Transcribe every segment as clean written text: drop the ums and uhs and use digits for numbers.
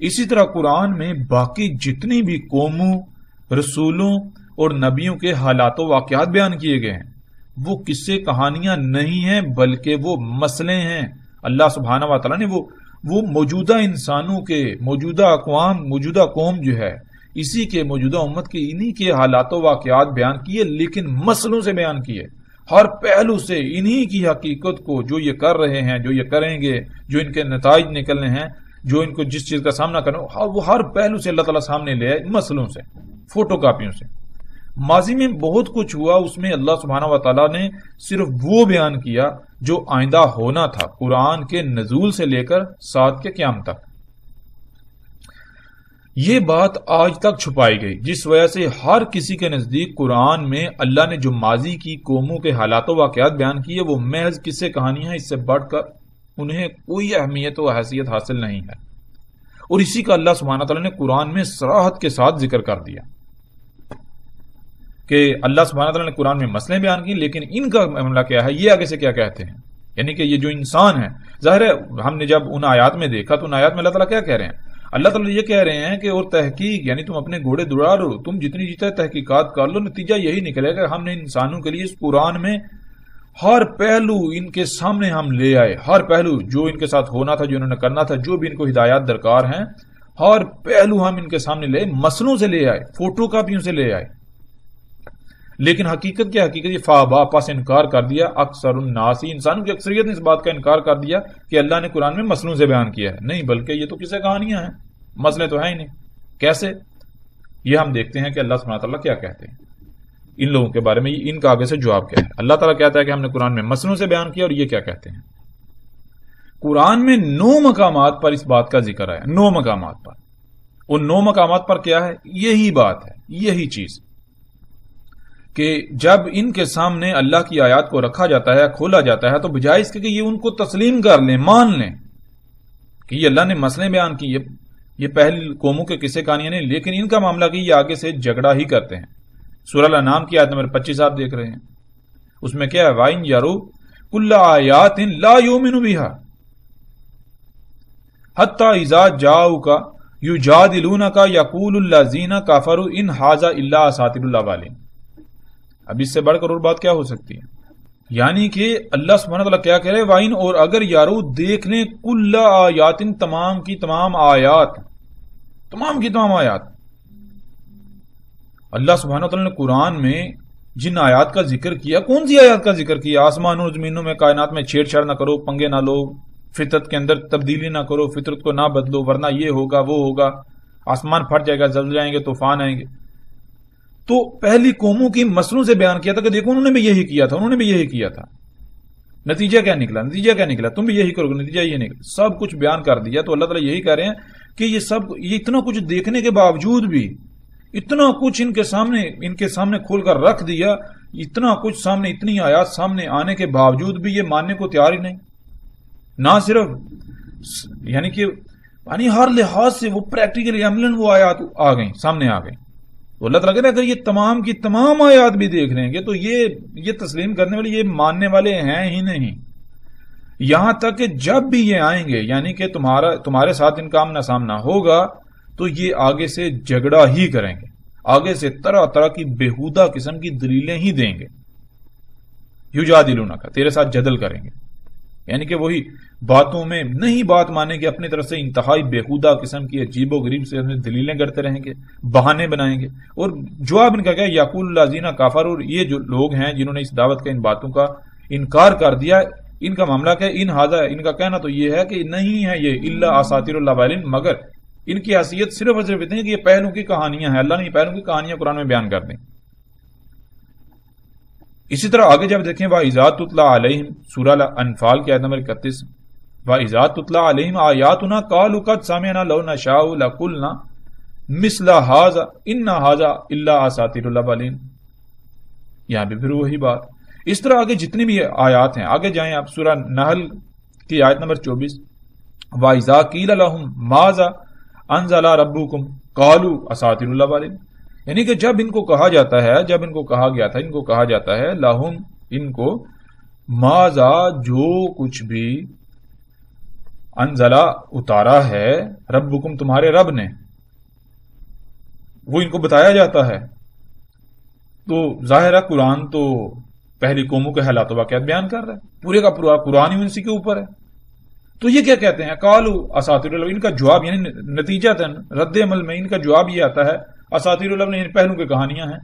اسی طرح قرآن میں باقی جتنی بھی قوموں، رسولوں اور نبیوں کے حالات و واقعات بیان کیے گئے ہیں وہ قصے کہانیاں نہیں ہیں، بلکہ وہ مسئلے ہیں۔ اللہ سبحانہ و تعالیٰ نے وہ موجودہ انسانوں کے، موجودہ اقوام، موجودہ قوم جو ہے اسی کے، موجودہ امت کے انہی کے حالات و واقعات بیان کیے، لیکن مسئلوں سے بیان کیے، ہر پہلو سے انہی کی حقیقت کو، جو یہ کر رہے ہیں، جو یہ کریں گے، جو ان کے نتائج نکلنے ہیں، جو ان کو جس چیز کا سامنا کرنا، وہ ہر پہلو سے اللہ تعالیٰ سامنے لے آئے، مسئلوں سے، فوٹو کاپیوں سے۔ ماضی میں بہت کچھ ہوا، اس میں اللہ سبحانہ و تعالیٰ نے صرف وہ بیان کیا جو آئندہ ہونا تھا، قرآن کے نزول سے لے کر ساتھ کے قیام تک۔ یہ بات آج تک چھپائی گئی، جس وجہ سے ہر کسی کے نزدیک قرآن میں اللہ نے جو ماضی کی قوموں کے حالات و واقعات بیان کیے وہ محض قصے کہانیاں، اس سے بڑھ کر انہیں کوئی اہمیت و حیثیت حاصل نہیں ہے، اور اسی کا اللہ سبحانہ تعالیٰ نے قرآن میں صراحت کے ساتھ ذکر کر دیا کہ اللہ سبحانہ تعالیٰ نے قرآن میں مسئلے بیان کی، لیکن ان کا معاملہ کیا ہے، یہ آگے سے کیا کہتے ہیں۔ یعنی کہ یہ جو انسان ہے، ظاہر ہے ہم نے جب ان آیات میں دیکھا تو ان آیات میں اللہ تعالیٰ کیا کہہ رہے ہیں، اللہ تعالیٰ یہ کہہ رہے ہیں کہ اور تحقیق، یعنی تم اپنے گھوڑے دوڑا لو، تم جتنی جتنے تحقیقات کر لو، نتیجہ یہی نکلے گا ہم نے انسانوں کے لیے اس قرآن میں ہر پہلو ان کے سامنے ہم لے آئے، ہر پہلو جو ان کے ساتھ ہونا تھا، جو انہوں نے کرنا تھا، جو بھی ان کو ہدایات درکار ہیں، ہر پہلو ہم ان کے سامنے لے، مسئلوں سے لے آئے، فوٹو کاپیوں سے لے آئے۔ لیکن حقیقت کیا، حقیقت یہ فابا، پس انکار کر دیا اکثر الناس، انسانوں کی اکثریت نے اس بات کا انکار کر دیا کہ اللہ نے قرآن میں مسئلوں سے بیان کیا ہے، نہیں بلکہ یہ تو قصے کہانیاں ہیں، مسئلے تو ہیں ہی نہیں۔ کیسے؟ یہ ہم دیکھتے ہیں کہ اللہ سبحانہ تعالیٰ کیا کہتے ہیں ان لوگوں کے بارے میں، ان کا آگے سے جواب کیا ہے۔ اللہ تعالیٰ کہتا ہے کہ ہم نے قرآن میں مسئلوں سے بیان کیا، اور یہ کیا کہتے ہیں۔ قرآن میں 9 مقامات پر اس بات کا ذکر ہے، 9 مقامات پر۔ ان 9 مقامات پر کیا ہے؟ یہی بات ہے، یہی چیز کہ جب ان کے سامنے اللہ کی آیات کو رکھا جاتا ہے، کھولا جاتا ہے، تو بجائے اس کے کہ یہ ان کو تسلیم کر لیں، مان لیں کہ یہ اللہ نے مسئلے بیان کیے، یہ پہلی قوموں کے قصے کہانیاں نہیں، لیکن ان کا معاملہ کہ یہ آگے سے جھگڑا ہی کرتے ہیں۔ سورہ الانعام کی آیت نمبر 25 آپ دیکھ رہے ہیں، اس میں کیا ہے، وَإِن يَرَوْا كُلَّ آيَاتٍ لَا يُؤْمِنُوا بِهَا حَتَّى إِذَا جَاءُوكَ يُجَادِلُونَكَ يَقُولُ الَّذِينَ كَفَرُوا إِنْ هَٰذَا إِلَّا أَسَاطِيرُ الْأَوَّلِينَ۔ اب اس سے بڑھ کر اور بات کیا ہو سکتی ہے، یعنی کہ اللہ سبحانہ تعالیٰ کیا کہہ رہے ہیں، وَإِن، اور اگر یارو دیکھ لیں، کُلَّ آیَاتٍ، تمام کی تمام آیات، تمام کی تمام آیات۔ اللہ سبحانہ تعالیٰ نے قرآن میں جن آیات کا ذکر کیا، کون سی آیات کا ذکر کیا؟ آسمانوں اور زمینوں میں، کائنات میں چھیڑ چھاڑ نہ کرو، پنگے نہ لو، فطرت کے اندر تبدیلی نہ کرو، فطرت کو نہ بدلو ورنہ یہ ہوگا وہ ہوگا، آسمان پھٹ جائے گا، زلزلے آئیں گے، طوفان آئیں گے۔ تو پہلی قوموں کی مسئلوں سے بیان کیا تھا کہ دیکھو انہوں نے بھی یہی کیا تھا، انہوں نے بھی یہی کیا تھا، نتیجہ کیا نکلا، نتیجہ کیا نکلا، تم بھی یہی کرو گے، نتیجہ یہ نکلا، سب کچھ بیان کر دیا۔ تو اللہ تعالیٰ یہی کہہ رہے ہیں کہ یہ اتنا کچھ دیکھنے کے باوجود بھی، اتنا کچھ ان کے سامنے کھول کر رکھ دیا، اتنا کچھ سامنے، اتنی آیات سامنے آنے کے باوجود بھی یہ ماننے کو تیار ہی نہیں۔ نہ صرف یعنی ہر لحاظ سے وہ پریکٹیکلی عملاً وہ آیات آ گئیں، سامنے آ گئیں۔ تو اللہ تعالیٰ کہتا ہے اگر یہ تمام کی تمام آیات بھی دیکھ لیں گے تو یہ تسلیم کرنے والے، یہ ماننے والے ہیں ہی نہیں، یہاں تک کہ جب بھی یہ آئیں گے، یعنی کہ تمہارے ساتھ ان کا آمنا سامنا ہوگا تو یہ آگے سے جھگڑا ہی کریں گے، آگے سے طرح طرح کی بےہودہ قسم کی دلیلیں ہی دیں گے، یجادلونک، تیرے ساتھ جدل کریں گے، یعنی کہ وہی باتوں میں نہیں بات مانیں گے، اپنی طرف سے انتہائی بےہودہ قسم کی عجیب و غریب سے دلیلیں کرتے رہیں گے، بہانے بنائیں گے۔ اور جواب ان کا کیا، یقول الذین کفروا، یہ جو لوگ ہیں جنہوں نے اس دعوت کا، ان باتوں کا انکار کر دیا، ان کا معاملہ کیا، ان ھذا، ان کا کہنا تو یہ ہے کہ نہیں ہے یہ الا اساطیر الاولین، مگر ان کی حیثیت صرف اور صرف اتنی ہے کہ یہ پہلوں کی کہانیاں ہیں، اللہ نے یہ پہلوں کی کہانیاں قرآن میں بیان کر دیں۔ اسی طرح آگے جب دیکھیں وَإِذَا تُتْلَىٰ عَلَيْهِمْ، سورہ انفال کی آیت نمبر 31، وَإِذَا تُتْلَىٰ عَلَيْهِمْ آیَاتُنَا قَالُوا قَدْ سَمِعْنَا لَوْ نَشَاءُ لَقُلْنَا مِثْلَ هَٰذَا إِنَّ هَٰذَا إِلَّا أَسَاطِيرُ الْأَوَّلِينَ۔ یہاں بھی پھر وہی بات، اس طرح آگے جتنی بھی آیات ہیں، آگے جائیں آپ سورہ نحل کی آیت نمبر 24، وَإِذَا قِيلَ لَهُمْ مَاذَا أَنزَلَ رَبُّكُمْ قَالُوا أَسَاطِيرُ الْأَوَّلِينَ، یعنی کہ جب ان کو کہا جاتا ہے، جب ان کو کہا گیا تھا، ان کو کہا جاتا ہے لہم، ان کو، ماذا، جو کچھ بھی، انزلہ اتارا ہے، ربکم تمہارے رب نے، وہ ان کو بتایا جاتا ہے. تو ظاہر ہے قرآن تو پہلی قوموں کے حالات و واقعات بیان کر رہا ہے، پورے کا پورا قرآن ہی اسی کے اوپر ہے. تو یہ کیا کہتے ہیں؟ قالوا اساطیر الاولین. ان کا جواب یعنی نتیجہ رد عمل میں ان کا جواب یہ آتا ہے اساطیر الاولین یعنی پہلو کی کہانیاں ہیں،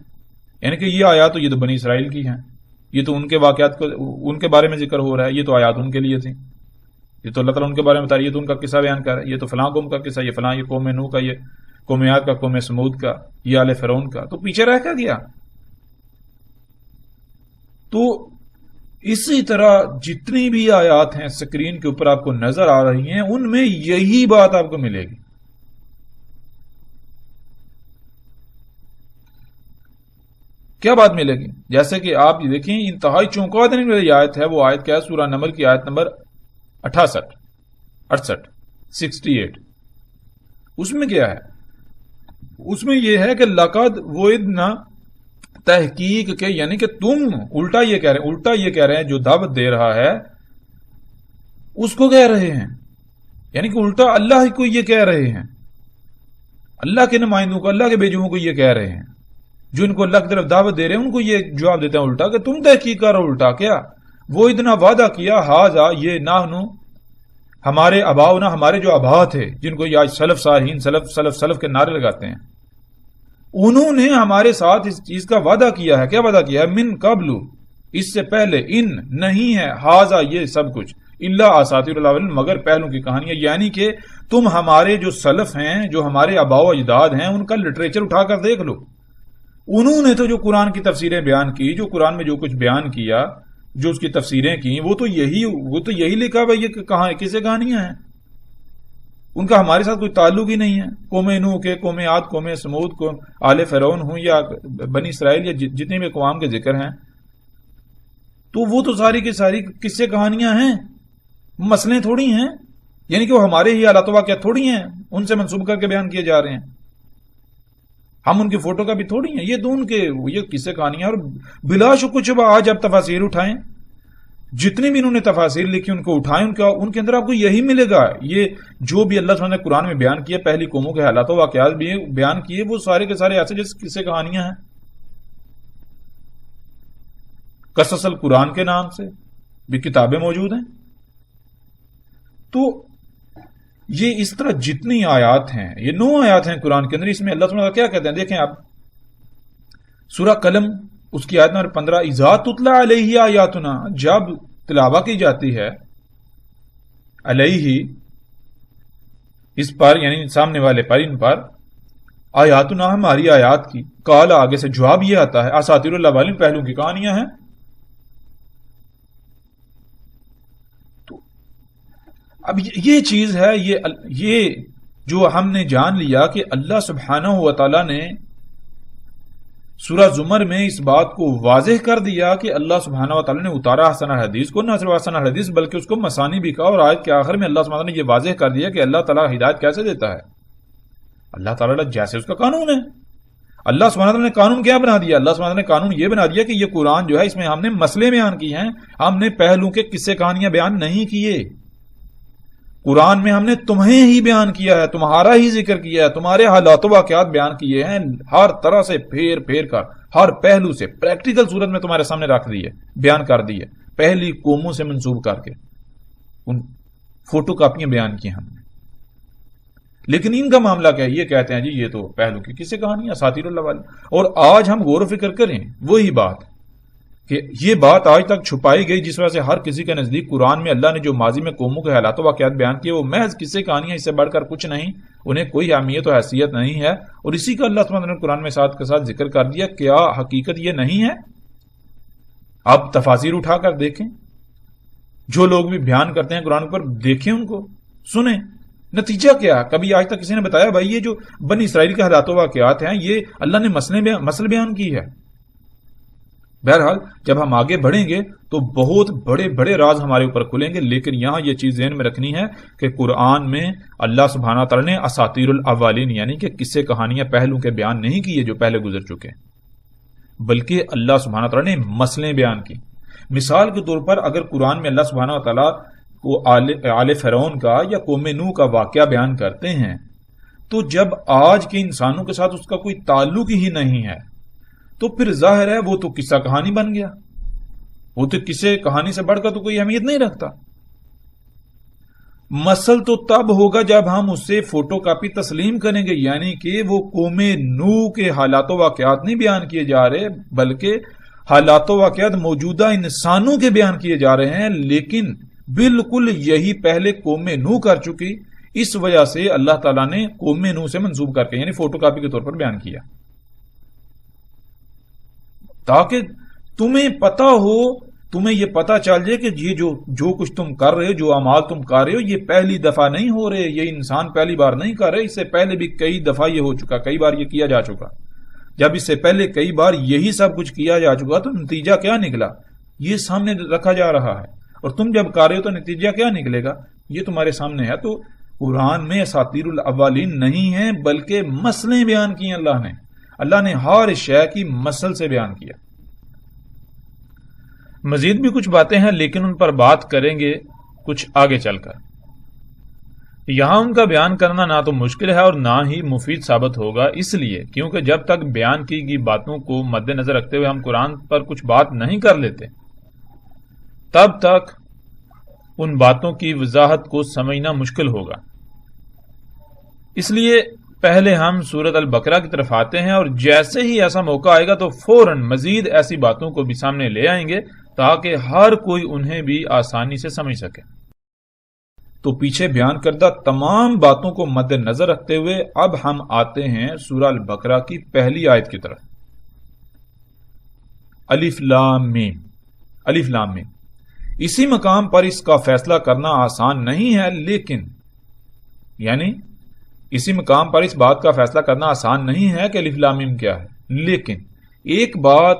یعنی کہ یہ آیات تو یہ تو بنی اسرائیل کی ہیں، یہ تو ان کے واقعات کو ان کے بارے میں ذکر ہو رہا ہے، یہ تو آیات ان کے لیے تھیں، یہ تو اللہ تعالیٰ ان کے بارے میں بتا رہا ہے، یہ تو ان کا قصہ بیان کر رہا ہے، یہ تو فلاں قوم کا قصہ، یہ فلاں، یہ قوم نوح کا، یہ قوم عاد کا، قوم سمود کا، یہ آل فرعون کا. تو پیچھے رہ کیا گیا؟ تو اسی طرح جتنی بھی آیات ہیں سکرین کے اوپر آپ کو نظر آ رہی ہیں، ان میں یہی بات آپ کو ملے گی. کیا بات ملے گی؟ جیسے کہ آپ یہ دیکھیں، انتہائی چونکا دینے والی آیت ہے. وہ آیت کیا ہے؟ سورہ نمل کی آیت نمبر 68. اس میں کیا ہے؟ اس میں یہ ہے کہ لقد وعدنا، تحقیق کے، یعنی کہ تم الٹا یہ کہہ رہے ہیں جو دعوت دے رہا ہے اس کو کہہ رہے ہیں، یعنی کہ الٹا اللہ کو یہ کہہ رہے ہیں، اللہ کے نمائندوں کو، اللہ کے بھیجوں کو یہ کہہ رہے ہیں، جو ان کو اللہ کی طرف دعوت دے رہے ہیں ان کو یہ جواب دیتے ہیں الٹا کہ تم تحقیق کر رہو. الٹا کیا؟ وہ اتنا وعدہ کیا، ہاذا یہ نحنو، ہمارے آباؤ، نہ ہمارے جو آبا تھے جن کو یہ آج سلف صالحین، سلف کے نعرے لگاتے ہیں، انہوں نے ہمارے ساتھ اس چیز کا وعدہ کیا ہے. کیا وعدہ کیا ہے؟ من قبل، اس سے پہلے، ان نہیں ہے، ہاذا یہ سب کچھ، الا اساطیر الاولین مگر پہلوں کی کہانیاں. یعنی کہ تم ہمارے جو سلف ہیں، جو ہمارے آباء و اجداد ہیں، ان کا لٹریچر اٹھا کر دیکھ لو. انہوں نے تو جو قرآن کی تفسیریں بیان کی، جو قرآن میں جو کچھ بیان کیا، جو اس کی تفسیریں کی، وہ تو یہی لکھا بھائی یہ کہاں کسے کہانیاں ہیں. ان کا ہمارے ساتھ کوئی تعلق ہی نہیں ہے. قوم نوح کے، قوم عاد، قوم سمود، کو آل فرعون ہوں یا بنی اسرائیل یا جتنے بھی اقوام کے ذکر ہیں، تو وہ تو ساری کی ساری قصے کہانیاں ہیں، مسئلے تھوڑی ہیں. یعنی کہ وہ ہمارے ہی حالات و واقعات تھوڑی ہیں، ان سے منسوب کر کے بیان کیے جا رہے ہیں. ہم ان کی فوٹو کا بھی تھوڑی ہیں، یہ تو ان کے یہ قصے کہانیاں. اور بلا شبہ آج آپ تفاسیر اٹھائیں، جتنی بھی انہوں نے تفاسیر لکھی ان کو اٹھائیں، ان کے اندر آپ کو یہی ملے گا. یہ جو بھی اللہ تعالیٰ نے قرآن میں بیان کیا، پہلی قوموں کے حالات و واقعات بھی بیان کیے، وہ سارے کے سارے ایسے جیسے قصے کہانیاں ہیں. قصص القرآن کے نام سے بھی کتابیں موجود ہیں. تو یہ اس طرح جتنی آیات ہیں، یہ 9 آیات ہیں قرآن کے اندر. اس میں اللہ تعالیٰ کیا کہتے ہیں دیکھیں آپ، سورہ قلم اس کی آیت نمبر 15، اذا تتلی علیہ آیاتنا، جب تلاوت کی جاتی ہے علیہ، اس پر یعنی سامنے والے پر، ان پر، آیاتنا ہماری آیات کی، قال آگے سے جواب یہ آتا ہے اساطیر الاولین پہلوں کی کہانیاں ہیں. تو اب یہ چیز ہے، یہ جو ہم نے جان لیا کہ اللہ سبحانہ و تعالی نے سورہ زمر میں اس بات کو واضح کر دیا کہ اللہ سبحانہ و تعالی نے اتارا حسن الحدیث کو، نہ صرف حسن الحدیث بلکہ اس کو مسانی بھی کہا. اور آیت کے آخر میں اللہ سبحانہ نے یہ واضح کر دیا کہ اللہ تعالیٰ ہدایت کیسے دیتا ہے. اللہ تعالیٰ جیسے اس کا قانون ہے. اللہ سبحانہ تعالیٰ نے قانون کیا بنا دیا؟ اللہ سبحانہ نے قانون یہ بنا دیا کہ یہ قرآن جو ہے اس میں ہم نے مسئلے بیان کیے ہیں، ہم نے پہلو کے قصے کہانیاں بیان نہیں کیے. قرآن میں ہم نے تمہیں ہی بیان کیا ہے، تمہارا ہی ذکر کیا ہے، تمہارے حالات و واقعات بیان کیے ہیں، ہر طرح سے پھیر پھیر کر، ہر پہلو سے پریکٹیکل صورت میں تمہارے سامنے رکھ دیے، بیان کر دیے، پہلی قوموں سے منسوب کر کے ان فوٹو کاپیاں بیان کی ہم نے. لیکن ان کا معاملہ کیا ہے؟ یہ کہتے ہیں جی یہ تو پہلو کی کسی کہانی اساطیر الاولین. اور آج ہم غور و فکر کریں وہی بات کہ یہ بات آج تک چھپائی گئی، جس وجہ سے ہر کسی کے نزدیک قرآن میں اللہ نے جو ماضی میں قوموں کے حالات و واقعات بیان کیے وہ محض قصے کہانیاں، اس سے بڑھ کر کچھ نہیں، انہیں کوئی اہمیت و حیثیت نہیں ہے. اور اسی کا اللہ تعالیٰ نے قرآن میں ساتھ کے ساتھ ذکر کر دیا. کیا حقیقت یہ نہیں ہے؟ آپ تفاسیر اٹھا کر دیکھیں، جو لوگ بھی بیان کرتے ہیں قرآن پر، دیکھیں ان کو، سنیں، نتیجہ کیا؟ کبھی آج تک کسی نے بتایا بھائی یہ جو بنی اسرائیل کے حالات و واقعات ہیں یہ اللہ نے مسئلے بیان کی ہے؟ بہرحال جب ہم آگے بڑھیں گے تو بہت بڑے بڑے راز ہمارے اوپر کھلیں گے. لیکن یہاں یہ چیز ذہن میں رکھنی ہے کہ قرآن میں اللہ سبحانہ تعالیٰ نے اساطیر الاولین یعنی کہ قصے کہانیاں پہلوں کے بیان نہیں کیے جو پہلے گزر چکے، بلکہ اللہ سبحانہ تعالیٰ نے مسئلے بیان کی. مثال کے طور پر اگر قرآن میں اللہ سبحانہ تعالیٰ آل فرعون کا یا قوم نوح کا واقعہ بیان کرتے ہیں تو جب آج کے انسانوں کے ساتھ اس کا کوئی تعلق ہی نہیں ہے تو پھر ظاہر ہے وہ تو قصہ کہانی بن گیا، وہ تو قصے کہانی سے بڑھ کر تو کوئی اہمیت نہیں رکھتا۔ مسل تو تب ہوگا جب ہم اسے فوٹو کاپی تسلیم کریں گے، یعنی کہ وہ قوم نوح کے حالات و واقعات نہیں بیان کیے جا رہے بلکہ حالات و واقعات موجودہ انسانوں کے بیان کیے جا رہے ہیں، لیکن بالکل یہی پہلے قوم نوح کر چکی، اس وجہ سے اللہ تعالیٰ نے قوم نوح سے منسوب کر کے یعنی فوٹو کاپی کے طور پر بیان کیا، تاکہ تمہیں پتا ہو، تمہیں یہ پتا چل جائے کہ یہ جو کچھ تم کر رہے ہو، جو اعمال تم کر رہے ہو، یہ پہلی دفعہ نہیں ہو رہے، یہ انسان پہلی بار نہیں کر رہے، اس سے پہلے بھی کئی دفعہ یہ ہو چکا، کئی بار یہ کیا جا چکا۔ جب اس سے پہلے کئی بار یہی سب کچھ کیا جا چکا تو نتیجہ کیا نکلا، یہ سامنے رکھا جا رہا ہے، اور تم جب کر رہے ہو تو نتیجہ کیا نکلے گا، یہ تمہارے سامنے ہے۔ تو قرآن میں اساطیر الاولین نہیں ہیں بلکہ مسئلے بیان کیے اللہ نے ہر شے کی مسل سے بیان کیا۔ مزید بھی کچھ باتیں ہیں لیکن ان پر بات کریں گے کچھ آگے چل کر۔ یہاں ان کا بیان کرنا نہ تو مشکل ہے اور نہ ہی مفید ثابت ہوگا، اس لیے کیونکہ جب تک بیان کی گئی باتوں کو مد نظر رکھتے ہوئے ہم قرآن پر کچھ بات نہیں کر لیتے تب تک ان باتوں کی وضاحت کو سمجھنا مشکل ہوگا۔ اس لیے پہلے ہم سورۃ البقرہ کی طرف آتے ہیں، اور جیسے ہی ایسا موقع آئے گا تو فوراً مزید ایسی باتوں کو بھی سامنے لے آئیں گے تاکہ ہر کوئی انہیں بھی آسانی سے سمجھ سکے۔ تو پیچھے بیان کردہ تمام باتوں کو مد نظر رکھتے ہوئے اب ہم آتے ہیں سورہ البقرہ کی پہلی آیت کی طرف۔ الف لام میم۔ الف لام میم، اسی مقام پر اس کا فیصلہ کرنا آسان نہیں ہے، لیکن یعنی اسی مقام پر اس بات کا فیصلہ کرنا آسان نہیں ہے کہ الف لام میم کیا ہے، لیکن ایک بات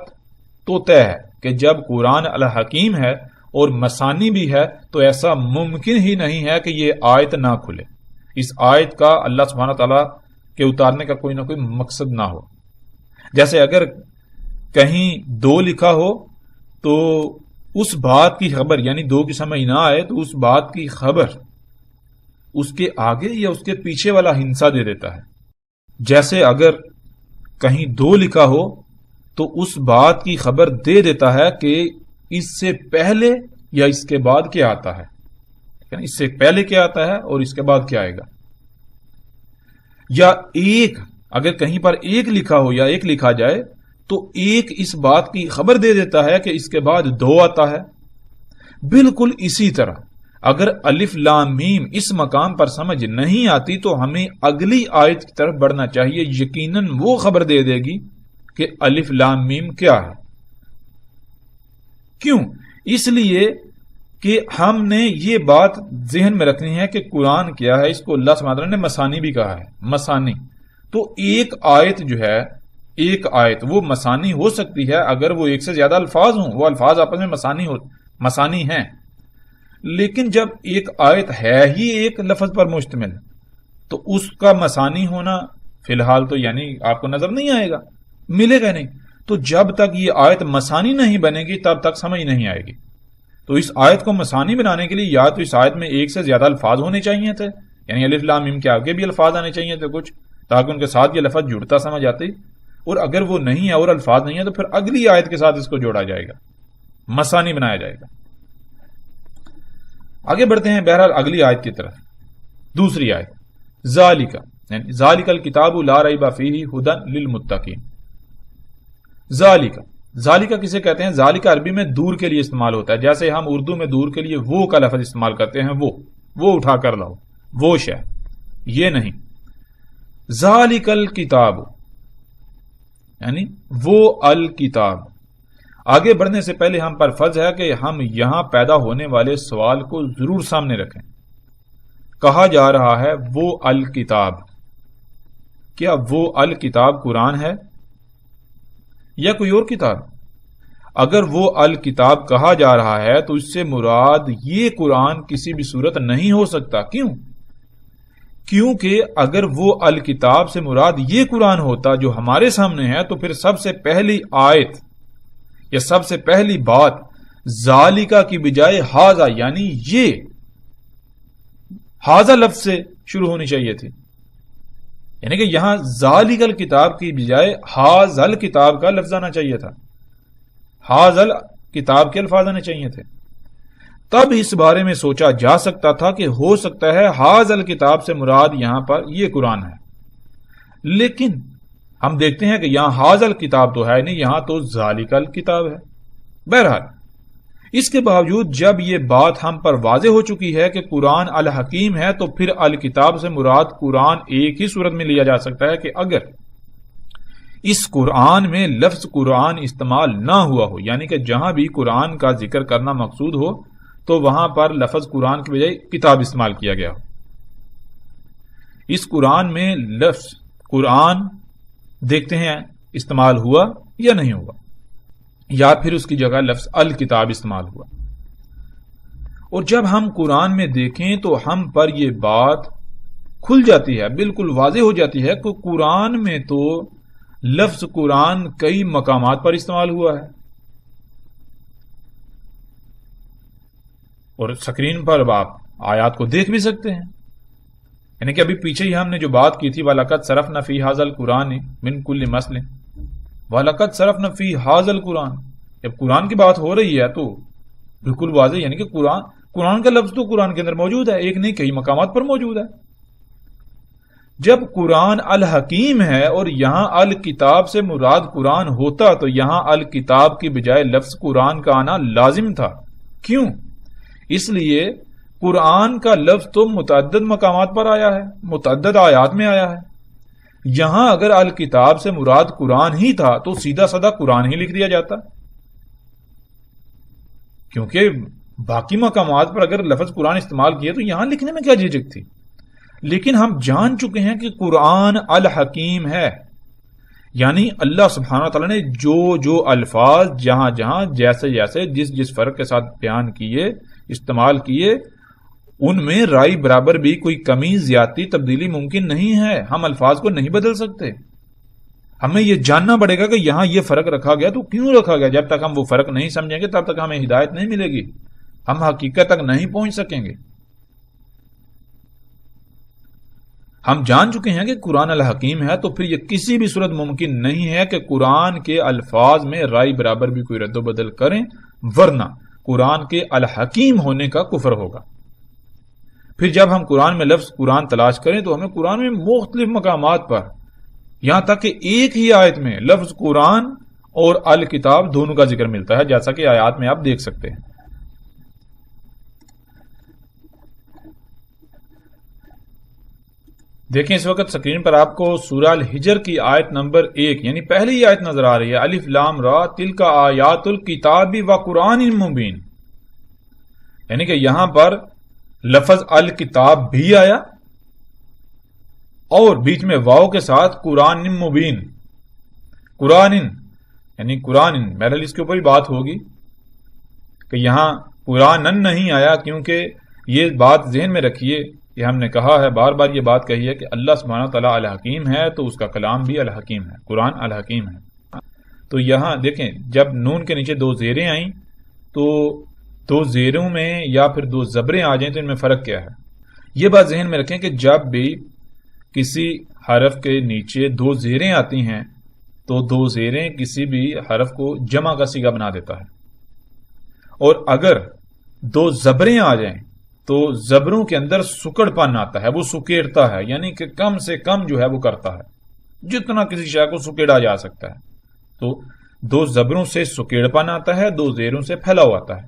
تو طے ہے کہ جب قرآن الحکیم ہے اور مسانی بھی ہے تو ایسا ممکن ہی نہیں ہے کہ یہ آیت نہ کھلے، اس آیت کا اللہ سبحانہ تعالیٰ کے اتارنے کا کوئی نہ کوئی مقصد نہ ہو۔ جیسے اگر کہیں 2 لکھا ہو تو اس بات کی خبر یعنی 2 کی سمجھ نہ آئے تو اس بات کی خبر اس کے آگے یا اس کے پیچھے والا ہنسا دے دیتا ہے۔ جیسے اگر کہیں 2 لکھا ہو تو اس بات کی خبر دے دیتا ہے کہ اس سے پہلے یا اس کے بعد کیا آتا ہے، یعنی اس سے پہلے کیا آتا ہے اور اس کے بعد کیا آئے گا۔ یا اگر کہیں پر 1 لکھا ہو یا 1 لکھا جائے تو 1 اس بات کی خبر دے دیتا ہے کہ اس کے بعد 2 آتا ہے۔ بالکل اسی طرح اگر الف لام میم اس مقام پر سمجھ نہیں آتی تو ہمیں اگلی آیت کی طرف بڑھنا چاہیے، یقیناً وہ خبر دے دے گی کہ الف لام میم کیا ہے۔ کیوں؟ اس لیے کہ ہم نے یہ بات ذہن میں رکھنی ہے کہ قرآن کیا ہے، اس کو اللہ سبحانہ وتعالیٰ نے مسانی بھی کہا ہے، مسانی۔ تو ایک آیت جو ہے، ایک آیت وہ مسانی ہو سکتی ہے اگر وہ 1 سے زیادہ الفاظ ہوں، وہ الفاظ آپس میں مسانی ہیں، لیکن جب ایک آیت ہے ہی ایک لفظ پر مشتمل تو اس کا مسانی ہونا فی الحال تو یعنی آپ کو نظر نہیں آئے گا، ملے گا نہیں۔ تو جب تک یہ آیت مسانی نہیں بنے گی تب تک سمجھ نہیں آئے گی۔ تو اس آیت کو مسانی بنانے کے لیے یا تو اس آیت میں 1 سے زیادہ الفاظ ہونے چاہیے تھے، یعنی الف لام میم کے آگے بھی الفاظ آنے چاہیے تھے کچھ، تاکہ ان کے ساتھ یہ لفظ جڑتا سمجھ آتی، اور اگر وہ نہیں ہے اور الفاظ نہیں ہے تو پھر اگلی آیت کے ساتھ اس کو جوڑا جائے گا، مسانی بنایا جائے گا۔ آگے بڑھتے ہیں بہرحال اگلی آیت کی طرف۔ دوسری آیت، ذالک یعنی ذالک الکتاب لا ریب فیہ ھدی للمتقین۔ ذالک کسے کہتے ہیں؟ ذالک عربی میں دور کے لیے استعمال ہوتا ہے، جیسے ہم اردو میں دور کے لیے وہ کا لفظ استعمال کرتے ہیں، وہ اٹھا کر لاؤ، وہ شے، یہ نہیں۔ ذالک الکتاب یعنی وہ الکتاب۔ آگے بڑھنے سے پہلے ہم پر فرض ہے کہ ہم یہاں پیدا ہونے والے سوال کو ضرور سامنے رکھیں۔ کہا جا رہا ہے وہ الکتاب، کیا وہ الکتاب قرآن ہے یا کوئی اور کتاب؟ اگر وہ الکتاب کہا جا رہا ہے تو اس سے مراد یہ قرآن کسی بھی صورت نہیں ہو سکتا۔ کیوں؟ کیونکہ اگر وہ الکتاب سے مراد یہ قرآن ہوتا جو ہمارے سامنے ہے تو پھر سب سے پہلی آیت یا سب سے پہلی بات ذالکہ کی بجائے ھذا یعنی یہ حاضہ لفظ سے شروع ہونی چاہیے تھی، یعنی کہ یہاں ذالک کتاب کی بجائے حاضل کتاب کا لفظ آنا چاہیے تھا، حاضل کتاب کے الفاظ آنے چاہیے تھے. تب اس بارے میں سوچا جا سکتا تھا کہ ہو سکتا ہے حاضل کتاب سے مراد یہاں پر یہ قرآن ہے. لیکن ہم دیکھتے ہیں کہ یہاں حاضل کتاب تو ہے نہیں، یہاں تو ذالک کتاب ہے. بہرحال اس کے باوجود جب یہ بات ہم پر واضح ہو چکی ہے کہ قرآن الحکیم ہے، تو پھر الکتاب سے مراد قرآن ایک ہی صورت میں لیا جا سکتا ہے کہ اگر اس قرآن میں لفظ قرآن استعمال نہ ہوا ہو، یعنی کہ جہاں بھی قرآن کا ذکر کرنا مقصود ہو تو وہاں پر لفظ قرآن کی بجائے کتاب استعمال کیا گیا ہو. اس قرآن میں لفظ قرآن دیکھتے ہیں استعمال ہوا یا نہیں ہوا، یا پھر اس کی جگہ لفظ الکتاب استعمال ہوا. اور جب ہم قرآن میں دیکھیں تو ہم پر یہ بات کھل جاتی ہے، بالکل واضح ہو جاتی ہے کہ قرآن میں تو لفظ قرآن کئی مقامات پر استعمال ہوا ہے. اور سکرین پر آپ آیات کو دیکھ بھی سکتے ہیں، یعنی کہ ابھی پیچھے ہی ہم نے جو بات کی تھی وَلَقَدْ صَرَفْنَا فِي هَذَا الْقُرْآنِ مِنْ كُلِّ مَثْلٍ، وَلَقَدْ صَرَفْنَا فِي هَذَا الْقُرْآنِ. جب قرآن کی بات ہو رہی ہے تو بالکل واضح، یعنی کہ قرآن کا لفظ تو قرآن کے اندر موجود ہے، ایک نہیں کئی مقامات پر موجود ہے. جب قرآن الحکیم ہے اور یہاں الکتاب سے مراد قرآن ہوتا تو یہاں الکتاب کی بجائے لفظ قرآن کا آنا لازم تھا. کیوں؟ اس لیے قرآن کا لفظ تو متعدد مقامات پر آیا ہے، متعدد آیات میں آیا ہے. یہاں اگر الکتاب سے مراد قرآن ہی تھا تو سیدھا سادہ قرآن ہی لکھ دیا جاتا، کیونکہ باقی مقامات پر اگر لفظ قرآن استعمال کیے تو یہاں لکھنے میں کیا جھجک تھی. لیکن ہم جان چکے ہیں کہ قرآن الحکیم ہے، یعنی اللہ سبحانہ وتعالی نے جو الفاظ جہاں جہاں جیسے جیسے جس فرق کے ساتھ بیان کیے استعمال کیے، ان میں رائے برابر بھی کوئی کمی زیادتی تبدیلی ممکن نہیں ہے. ہم الفاظ کو نہیں بدل سکتے. ہمیں یہ جاننا پڑے گا کہ یہاں یہ فرق رکھا گیا تو کیوں رکھا گیا. جب تک ہم وہ فرق نہیں سمجھیں گے تب تک ہمیں ہدایت نہیں ملے گی، ہم حقیقت تک نہیں پہنچ سکیں گے. ہم جان چکے ہیں کہ قرآن الحکیم ہے تو پھر یہ کسی بھی صورت ممکن نہیں ہے کہ قرآن کے الفاظ میں رائے برابر بھی کوئی رد و بدل کریں، ورنہ قرآن کے الحکیم ہونے کا کفر ہوگا. پھر جب ہم قرآن میں لفظ قرآن تلاش کریں تو ہمیں قرآن میں مختلف مقامات پر، یہاں تک کہ ایک ہی آیت میں لفظ قرآن اور الکتاب دونوں کا ذکر ملتا ہے، جیسا کہ آیات میں آپ دیکھ سکتے ہیں. دیکھیں اس وقت سکرین پر آپ کو سورہ الحجر کی آیت نمبر 1 یعنی پہلی آیت نظر آ رہی ہے، الف لام را تلک آیات الکتاب و قرآن مبین. یعنی کہ یہاں پر لفظ الکتاب بھی آیا اور بیچ میں واو کے ساتھ قرآن مبین. قرآن یعنی قرآن، بہرحال اس کے اوپر ہی بات ہوگی کہ یہاں قرآن نہیں آیا، کیونکہ یہ بات ذہن میں رکھیے، یہ ہم نے کہا ہے بار بار یہ بات کہی ہے کہ اللہ سبحانہ تعالیٰ الحکیم ہے تو اس کا کلام بھی الحکیم ہے، قرآن الحکیم ہے. تو یہاں دیکھیں جب نون کے نیچے 2 زیریں آئیں تو 2 زیروں میں یا پھر 2 زبریں آ جائیں تو ان میں فرق کیا ہے. یہ بات ذہن میں رکھیں کہ جب بھی کسی حرف کے نیچے 2 زیریں آتی ہیں تو 2 زیریں کسی بھی حرف کو جمع کا صیغہ بنا دیتا ہے، اور اگر 2 زبریں آ جائیں تو زبروں کے اندر سکڑ پن آتا ہے، وہ سکیڑتا ہے، یعنی کہ کم سے کم جو ہے وہ کرتا ہے، جتنا کسی شے کو سکیڑا جا سکتا ہے. تو 2 زبروں سے سکیڑ پن آتا ہے، 2 زیروں سے پھیلاؤ آتا ہے.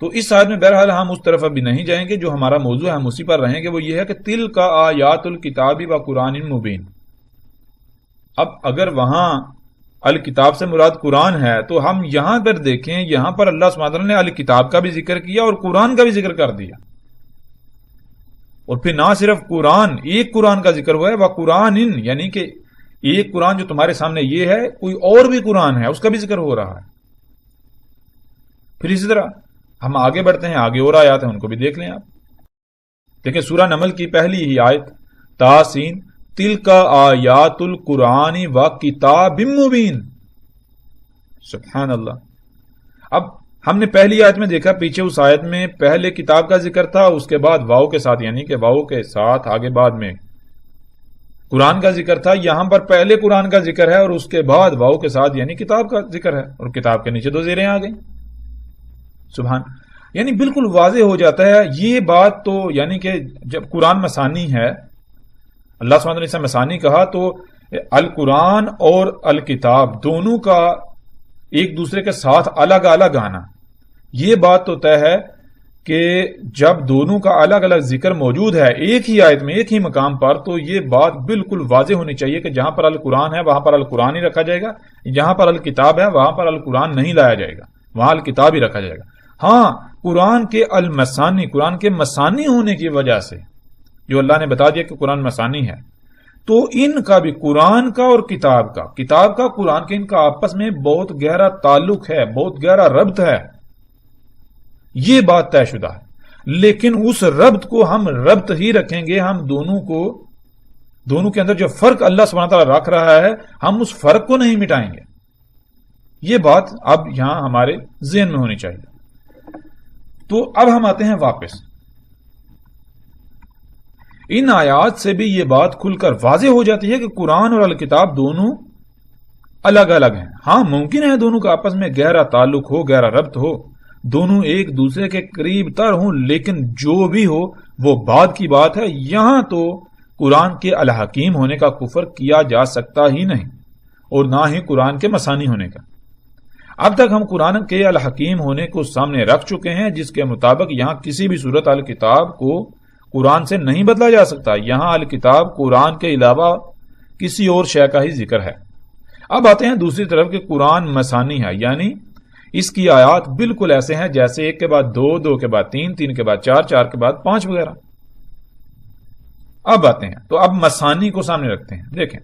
تو اس آیت میں بہرحال ہم اس طرف ابھی نہیں جائیں گے، جو ہمارا موضوع ہے ہم اسی پر رہیں گے. وہ یہ ہے کہ تل کا آیات الکتاب و قرآن مبین. اب اگر وہاں الکتاب سے مراد قرآن ہے تو ہم یہاں پر دیکھیں، یہاں پر اللہ سبحانہ وتعالی نے الکتاب کا بھی ذکر کیا اور قرآن کا بھی ذکر کر دیا. اور پھر نہ صرف قرآن، ایک قرآن کا ذکر ہوا ہے، وہ قرآن یعنی کہ ایک قرآن جو تمہارے سامنے یہ ہے، کوئی اور بھی قرآن ہے اس کا بھی ذکر ہو رہا ہے. پھر اسی طرح ہم آگے بڑھتے ہیں، آگے اور آیات ہیں ان کو بھی دیکھ لیں آپ. دیکھیں سورہ نمل کی پہلی ہی آیت تاسین تلک آیات القرآن و کتاب مبین. سبحان اللہ. اب ہم نے پہلی آیت میں دیکھا پیچھے اس آیت میں پہلے کتاب کا ذکر تھا، اس کے بعد واؤ کے ساتھ، یعنی کہ واؤ کے ساتھ آگے بعد میں قرآن کا ذکر تھا. یہاں پر پہلے قرآن کا ذکر ہے اور اس کے بعد واؤ کے ساتھ یعنی کتاب کا ذکر ہے، اور کتاب کے نیچے 2 زیریں آ گئی. سبحان، یعنی بالکل واضح ہو جاتا ہے یہ بات. تو یعنی کہ جب قرآن مسانی ہے، اللہ سبحانہ وتعالی نے اسے مسانی کہا، تو القرآن اور الکتاب دونوں کا ایک دوسرے کے ساتھ الگ الگ آنا، یہ بات تو طے ہے کہ جب دونوں کا الگ الگ ذکر موجود ہے ایک ہی آیت میں ایک ہی مقام پر، تو یہ بات بالکل واضح ہونی چاہیے کہ جہاں پر القرآن ہے وہاں پر القرآن ہی رکھا جائے گا، جہاں پر الکتاب ہے وہاں پر القرآن نہیں لایا جائے گا، وہاں الکتاب ہی رکھا جائے گا. ہاں، قرآن کے المسانی، قرآن کے مسانی ہونے کی وجہ سے جو اللہ نے بتا دیا کہ قرآن مسانی ہے، تو ان کا بھی قرآن کا اور کتاب کا قرآن کے ان کا آپس میں بہت گہرا تعلق ہے، بہت گہرا ربط ہے، یہ بات طے شدہ ہے. لیکن اس ربط کو ہم ربط ہی رکھیں گے، ہم دونوں کے اندر جو فرق اللہ سبحانہ تعالیٰ رکھ رہا ہے ہم اس فرق کو نہیں مٹائیں گے. یہ بات اب یہاں ہمارے ذہن میں ہونی چاہیے. تو اب ہم آتے ہیں واپس. ان آیات سے بھی یہ بات کھل کر واضح ہو جاتی ہے کہ قرآن اور الکتاب دونوں الگ الگ ہیں. ہاں، ممکن ہے دونوں کا آپس میں گہرا تعلق ہو، گہرا ربط ہو، دونوں ایک دوسرے کے قریب تر ہوں، لیکن جو بھی ہو وہ بعد کی بات ہے. یہاں تو قرآن کے الحکیم ہونے کا کفر کیا جا سکتا ہی نہیں، اور نہ ہی قرآن کے مسانی ہونے کا. اب تک ہم قرآن کے الحکیم ہونے کو سامنے رکھ چکے ہیں، جس کے مطابق یہاں کسی بھی صورت الکتاب کو قرآن سے نہیں بدلا جا سکتا. یہاں الکتاب قرآن کے علاوہ کسی اور شے کا ہی ذکر ہے. اب آتے ہیں دوسری طرف کہ قرآن مسانی ہے، یعنی اس کی آیات بالکل ایسے ہیں جیسے 1 کے بعد 2، 2 کے بعد 3، 3 کے بعد 4، 4 کے بعد 5 وغیرہ. اب آتے ہیں تو اب مسانی کو سامنے رکھتے ہیں. دیکھیں،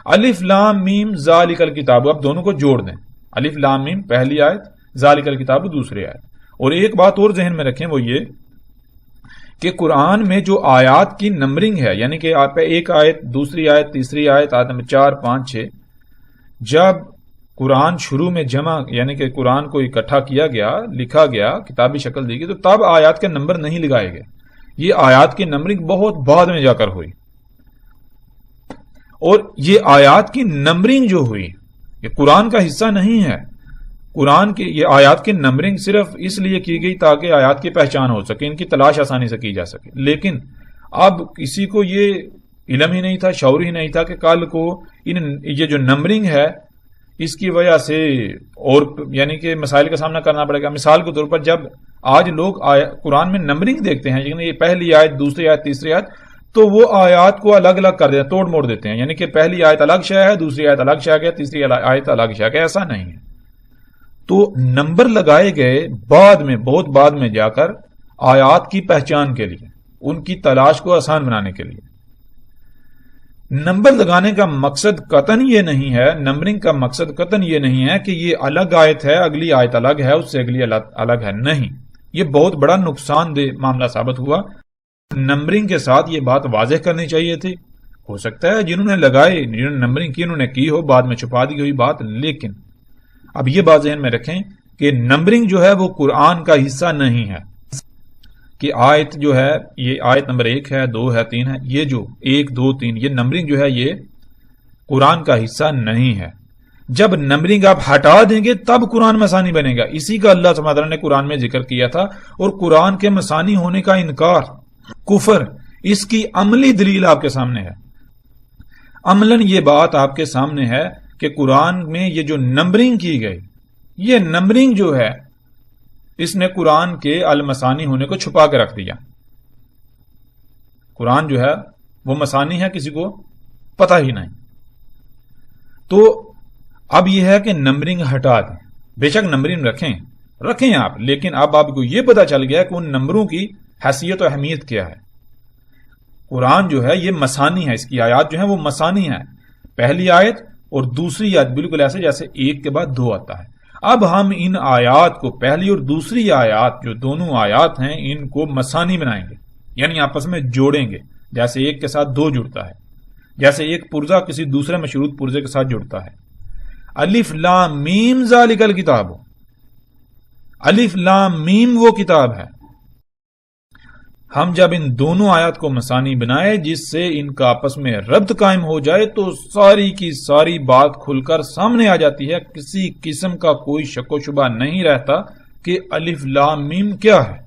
الف لام میم ذالک الکتاب، اب دونوں کو جوڑ دیں. الف لام میم پہلی آیت، ذالک الکتاب دوسری آیت. اور ایک بات اور ذہن میں رکھیں، وہ یہ کہ قرآن میں جو آیات کی نمبرنگ ہے، یعنی کہ آپ ایک آیت، دوسری آیت، تیسری آیت، آیت نمبر 4، 5، 6، جب قرآن شروع میں جمع یعنی کہ قرآن کو اکٹھا کیا گیا، لکھا گیا، کتابی شکل دی گئی، تو تب آیات کے نمبر نہیں لگائے گئے. یہ آیات کی نمبرنگ بہت بعد میں جا کر ہوئی. اور یہ آیات کی نمبرنگ جو ہوئی یہ قرآن کا حصہ نہیں ہے. قرآن کی یہ آیات کی نمبرنگ صرف اس لیے کی گئی تاکہ آیات کی پہچان ہو سکے، ان کی تلاش آسانی سے کی جا سکے. لیکن اب کسی کو یہ علم ہی نہیں تھا، شعور ہی نہیں تھا کہ کل کو یہ جو نمبرنگ ہے اس کی وجہ سے اور یعنی کہ مسائل کا سامنا کرنا پڑے گا. مثال کے طور پر جب آج لوگ قرآن میں نمبرنگ دیکھتے ہیں، یعنی یہ پہلی آیت، دوسری آیت، تیسری آیت، تو وہ آیات کو الگ الگ کر دیتے ہیں، توڑ موڑ دیتے ہیں، یعنی کہ پہلی آیت الگ شے ہے، دوسری آیت الگ شے ہے، تیسری آیت الگ شے ہے. ایسا نہیں ہے. تو نمبر لگائے گئے بعد میں، بہت بعد میں جا کر آیات کی پہچان کے لیے، ان کی تلاش کو آسان بنانے کے لیے. نمبر لگانے کا مقصد قطعاً یہ نہیں ہے، نمبرنگ کا مقصد قطعاً یہ نہیں ہے کہ یہ الگ آیت ہے، اگلی آیت الگ ہے، اس سے اگلی الگ ہے. نہیں، یہ بہت بڑا نقصان دہ معاملہ ثابت ہوا. نمبرنگ کے ساتھ یہ بات واضح کرنی چاہیے تھی. ہو سکتا ہے جنہوں نے لگائے، جنہوں نے نمبرنگ کی، انہوں نے کی ہو، بعد میں چھپا دی ہوئی بات. لیکن اب یہ بات ذہن میں رکھیں کہ نمبرنگ جو ہے وہ قرآن کا حصہ نہیں ہے. کہ آیت جو ہے یہ آیت نمبر 1 ہے، 2 ہے، 3 ہے، یہ جو 1، 2، 3 یہ نمبرنگ جو ہے یہ قرآن کا حصہ نہیں ہے. جب نمبرنگ آپ ہٹا دیں گے تب قرآن مسانی بنے گا. اسی کا اللہ سبحانہ وتعالی نے قرآن میں ذکر کیا تھا. اور قرآن کے مسانی ہونے کا انکار، کفر، اس کی عملی دلیل آپ کے سامنے ہے. عملاً یہ بات آپ کے سامنے ہے کہ قرآن میں یہ جو نمبرنگ کی گئی، یہ نمبرنگ جو ہے اس نے قرآن کے المسانی ہونے کو چھپا کے رکھ دیا. قرآن جو ہے وہ مسانی ہے، کسی کو پتہ ہی نہیں. تو اب یہ ہے کہ نمبرنگ ہٹا دیں. بے شک نمبرنگ رکھیں آپ، لیکن اب آپ کو یہ پتا چل گیا کہ ان نمبروں کی حیثیت و اہمیت کیا ہے. قرآن جو ہے یہ مسانی ہے، اس کی آیات جو ہیں وہ مسانی ہیں. پہلی آیت اور دوسری آیت بالکل ایسے جیسے 1 کے بعد 2 آتا ہے. اب ہم ان آیات کو، پہلی اور دوسری آیات جو دونوں آیات ہیں، ان کو مسانی بنائیں گے، یعنی آپس میں جوڑیں گے. جیسے 1 کے ساتھ 2 جڑتا ہے، جیسے ایک پرزہ کسی دوسرے مشروط پرزے کے ساتھ جڑتا ہے. الف لام میم ذالک الکتاب، الف لام میم وہ کتاب ہے. ہم جب ان دونوں آیات کو مثانی بنائے جس سے ان کا آپس میں ربط قائم ہو جائے تو ساری کی ساری بات کھل کر سامنے آ جاتی ہے. کسی قسم کا کوئی شک و شبہ نہیں رہتا کہ الف لام میم کیا ہے.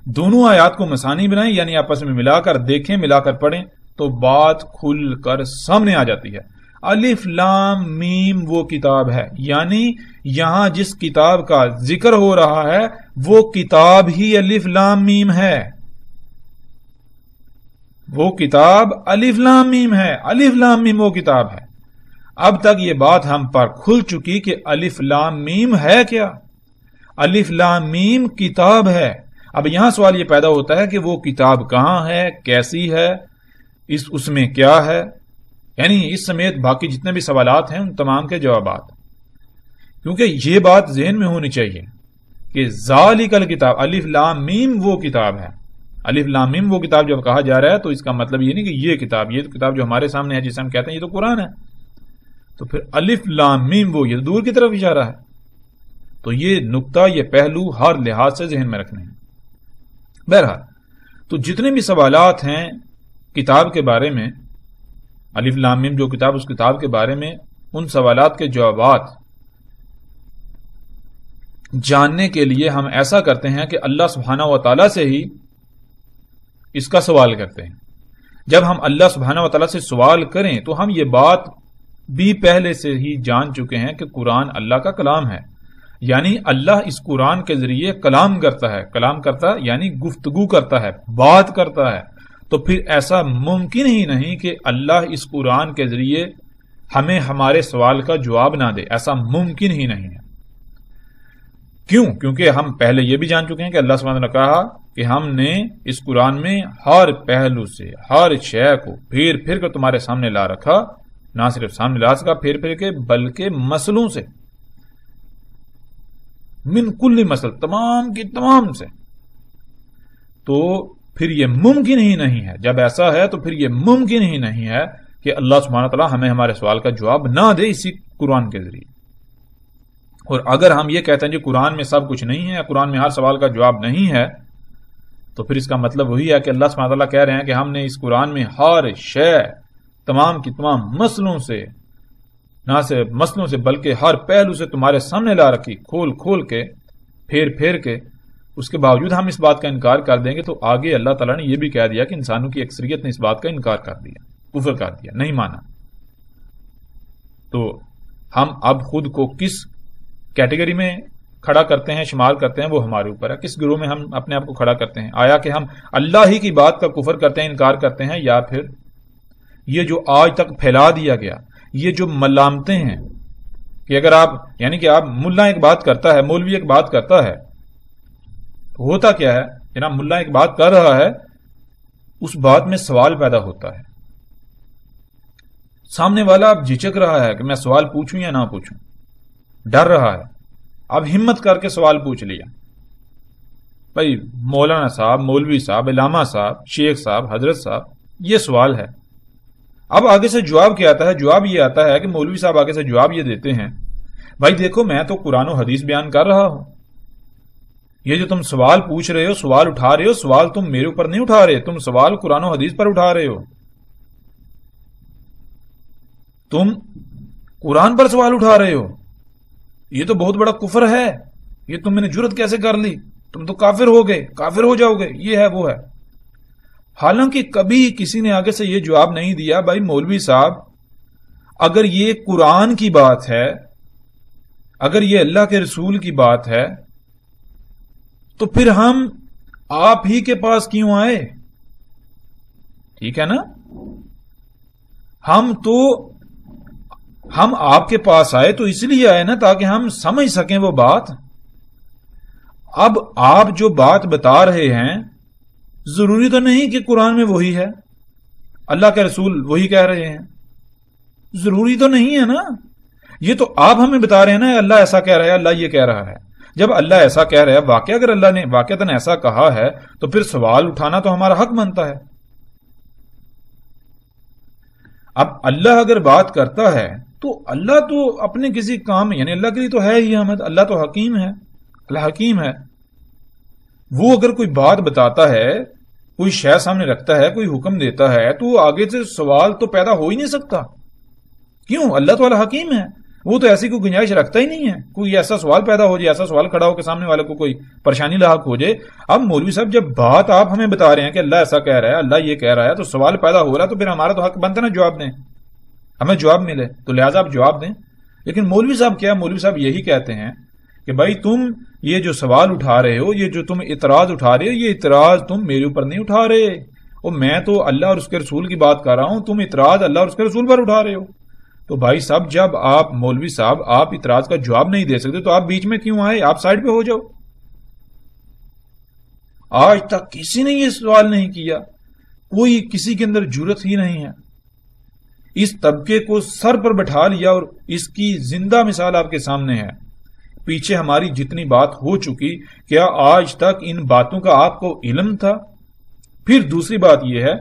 دونوں آیات کو مثانی بنائیں یعنی آپس میں ملا کر دیکھیں، ملا کر پڑھیں تو بات کھل کر سامنے آ جاتی ہے. الف لام میم وہ کتاب ہے، یعنی یہاں جس کتاب کا ذکر ہو رہا ہے وہ کتاب ہی الف لام میم ہے. وہ کتاب الف لام میم ہے. الف لام میم وہ کتاب ہے. اب تک یہ بات ہم پر کھل چکی کہ الف لام میم ہے کیا؟ الف لام میم کتاب ہے. اب یہاں سوال یہ پیدا ہوتا ہے کہ وہ کتاب کہاں ہے، کیسی ہے، اس میں کیا ہے، یعنی اس سمیت باقی جتنے بھی سوالات ہیں ان تمام کے جوابات. کیونکہ یہ بات ذہن میں ہونی چاہیے کہ ذالک الکتاب الف لام میم وہ کتاب ہے. الف لام میم وہ کتاب جب کہا جا رہا ہے تو اس کا مطلب یہ نہیں کہ یہ کتاب جو ہمارے سامنے ہے جسے ہم کہتے ہیں یہ تو قرآن ہے. تو پھر الف لام میم وہ یہ دور کی طرف اشارہ ہے. تو یہ نقطہ، یہ پہلو ہر لحاظ سے ذہن میں رکھنے ہیں. بہرحال تو جتنے بھی سوالات ہیں کتاب کے بارے میں، الف لام میم جو کتاب، اس کتاب کے بارے میں، ان سوالات کے جوابات جاننے کے لیے ہم ایسا کرتے ہیں کہ اللہ سبحانہ و تعالیٰ سے ہی اس کا سوال کرتے ہیں. جب ہم اللہ سبحانہ و تعالیٰ سے سوال کریں تو ہم یہ بات بھی پہلے سے ہی جان چکے ہیں کہ قرآن اللہ کا کلام ہے، یعنی اللہ اس قرآن کے ذریعے کلام کرتا ہے. کلام کرتا یعنی گفتگو کرتا ہے، بات کرتا ہے. تو پھر ایسا ممکن ہی نہیں کہ اللہ اس قرآن کے ذریعے ہمیں ہمارے سوال کا جواب نہ دے. ایسا ممکن ہی نہیں ہے. کیوں؟ کیونکہ ہم پہلے یہ بھی جان چکے ہیں کہ اللہ سبحانہ نے کہا کہ ہم نے اس قرآن میں ہر پہلو سے ہر شے کو پھر پھر کر تمہارے سامنے لا رکھا. نہ صرف سامنے لا سکا پھر پھر کے، بلکہ مسئلوں سے، من کل مسئلہ، تمام کی تمام سے. تو پھر یہ ممکن ہی نہیں ہے، جب ایسا ہے تو پھر یہ ممکن ہی نہیں ہے کہ اللہ سبحانہ تعالیٰ ہمیں ہمارے سوال کا جواب نہ دے اسی قرآن کے ذریعے. اور اگر ہم یہ کہتے ہیں کہ قرآن میں سب کچھ نہیں ہے، قرآن میں ہر سوال کا جواب نہیں ہے، تو پھر اس کا مطلب وہی ہے کہ اللہ سبحانہ تعالیٰ کہہ رہے ہیں کہ ہم نے اس قرآن میں ہر شے، تمام کی تمام مسئلوں سے، نہ صرف مسئلوں سے بلکہ ہر پہلو سے تمہارے سامنے لا رکھی، کھول کھول کے، پھیر پھیر کے. اس کے باوجود ہم اس بات کا انکار کر دیں گے تو آگے اللہ تعالیٰ نے یہ بھی کہہ دیا کہ انسانوں کی اکثریت نے اس بات کا انکار کر دیا، کفر کر دیا، نہیں مانا. تو ہم اب خود کو کس کیٹیگری میں کھڑا کرتے ہیں، شمار کرتے ہیں، وہ ہمارے اوپر ہے. کس گروہ میں ہم اپنے آپ کو کھڑا کرتے ہیں؟ آیا کہ ہم اللہ ہی کی بات کا کفر کرتے ہیں، انکار کرتے ہیں، یا پھر یہ جو آج تک پھیلا دیا گیا، یہ جو ملامتیں ہیں کہ اگر آپ، یعنی کہ آپ، ملا ایک بات کرتا ہے، مولوی ایک بات کرتا ہے، ہوتا کیا ہے جناب؟ ملا ایک بات کر رہا ہے، اس بات میں سوال پیدا ہوتا ہے. سامنے والا اب جھجک رہا ہے کہ میں سوال پوچھوں یا نہ پوچھوں، ڈر رہا ہے. اب ہمت کر کے سوال پوچھ لیا. بھائی مولانا صاحب، مولوی صاحب، علامہ صاحب، شیخ صاحب، حضرت صاحب، یہ سوال ہے. اب آگے سے جواب کیا آتا ہے؟ جواب یہ آتا ہے کہ مولوی صاحب آگے سے جواب یہ دیتے ہیں، بھائی دیکھو میں تو قرآن و حدیث بیان کر رہا ہوں، یہ جو تم سوال پوچھ رہے ہو، سوال اٹھا رہے ہو، سوال تم میرے اوپر نہیں اٹھا رہے، تم سوال قرآن و حدیث پر اٹھا رہے ہو. تم قرآن پر سوال اٹھا رہے ہو. یہ تو بہت بڑا کفر ہے. یہ تم نے جرت کیسے کر لی؟ تم تو کافر ہو گئے، کافر ہو جاؤ گے، یہ ہے وہ ہے. حالانکہ کبھی کسی نے آگے سے یہ جواب نہیں دیا، بھائی مولوی صاحب اگر یہ قرآن کی بات ہے، اگر یہ اللہ کے رسول کی بات ہے تو پھر ہم آپ ہی کے پاس کیوں آئے؟ ٹھیک ہے نا؟ ہم آپ کے پاس آئے تو اس لیے آئے نا تاکہ ہم سمجھ سکیں وہ بات. اب آپ جو بات بتا رہے ہیں ضروری تو نہیں کہ قرآن میں وہی ہے، اللہ کے رسول وہی کہہ رہے ہیں، ضروری تو نہیں ہے نا. یہ تو آپ ہمیں بتا رہے ہیں نا اللہ ایسا کہہ رہا ہے، اللہ یہ کہہ رہا ہے. جب اللہ ایسا کہہ رہا ہے، واقعہ اگر اللہ نے واقعتاً ایسا کہا ہے تو پھر سوال اٹھانا تو ہمارا حق بنتا ہے. اب اللہ اگر بات کرتا ہے تو اللہ تو اپنے کسی کام، یعنی اللہ کے لیے تو ہے ہی احمد، اللہ تو حکیم ہے، الحکیم ہے. وہ اگر کوئی بات بتاتا ہے، کوئی شے سامنے رکھتا ہے، کوئی حکم دیتا ہے، تو آگے سے سوال تو پیدا ہو ہی نہیں سکتا. کیوں؟ اللہ تو الحکیم ہے، وہ تو ایسی کوئی گنجائش رکھتا ہی نہیں ہے کوئی ایسا سوال پیدا ہو جائے، ایسا سوال کھڑا ہو کہ سامنے والے کو کوئی پریشانی لاحق ہو جائے. اب مولوی صاحب جب بات آپ ہمیں بتا رہے ہیں کہ اللہ ایسا کہہ رہا ہے، اللہ یہ کہہ رہا ہے، تو سوال پیدا ہو رہا ہے، تو پھر ہمارا تو حق بنتا ہے نا جواب دیں، ہمیں جواب ملے، تو لہٰذا آپ جواب دیں. لیکن مولوی صاحب کیا؟ مولوی صاحب یہی کہتے ہیں کہ بھائی تم یہ جو سوال اٹھا رہے ہو، یہ جو تم اعتراض اٹھا رہے ہو، یہ اعتراض تم میرے اوپر نہیں اٹھا رہے، اور میں تو اللہ اور اس کے رسول کی بات کر رہا ہوں، تم اعتراض اللہ اور اس کے رسول پر اٹھا رہے ہو. تو بھائی صاحب جب آپ مولوی صاحب آپ اعتراض کا جواب نہیں دے سکتے تو آپ بیچ میں کیوں آئے؟ آپ سائڈ پہ ہو جاؤ. آج تک کسی نے یہ سوال نہیں کیا، کوئی کسی کے اندر جرت ہی نہیں ہے. اس طبقے کو سر پر بٹھا لیا اور اس کی زندہ مثال آپ کے سامنے ہے. پیچھے ہماری جتنی بات ہو چکی، کیا آج تک ان باتوں کا آپ کو علم تھا؟ پھر دوسری بات یہ ہے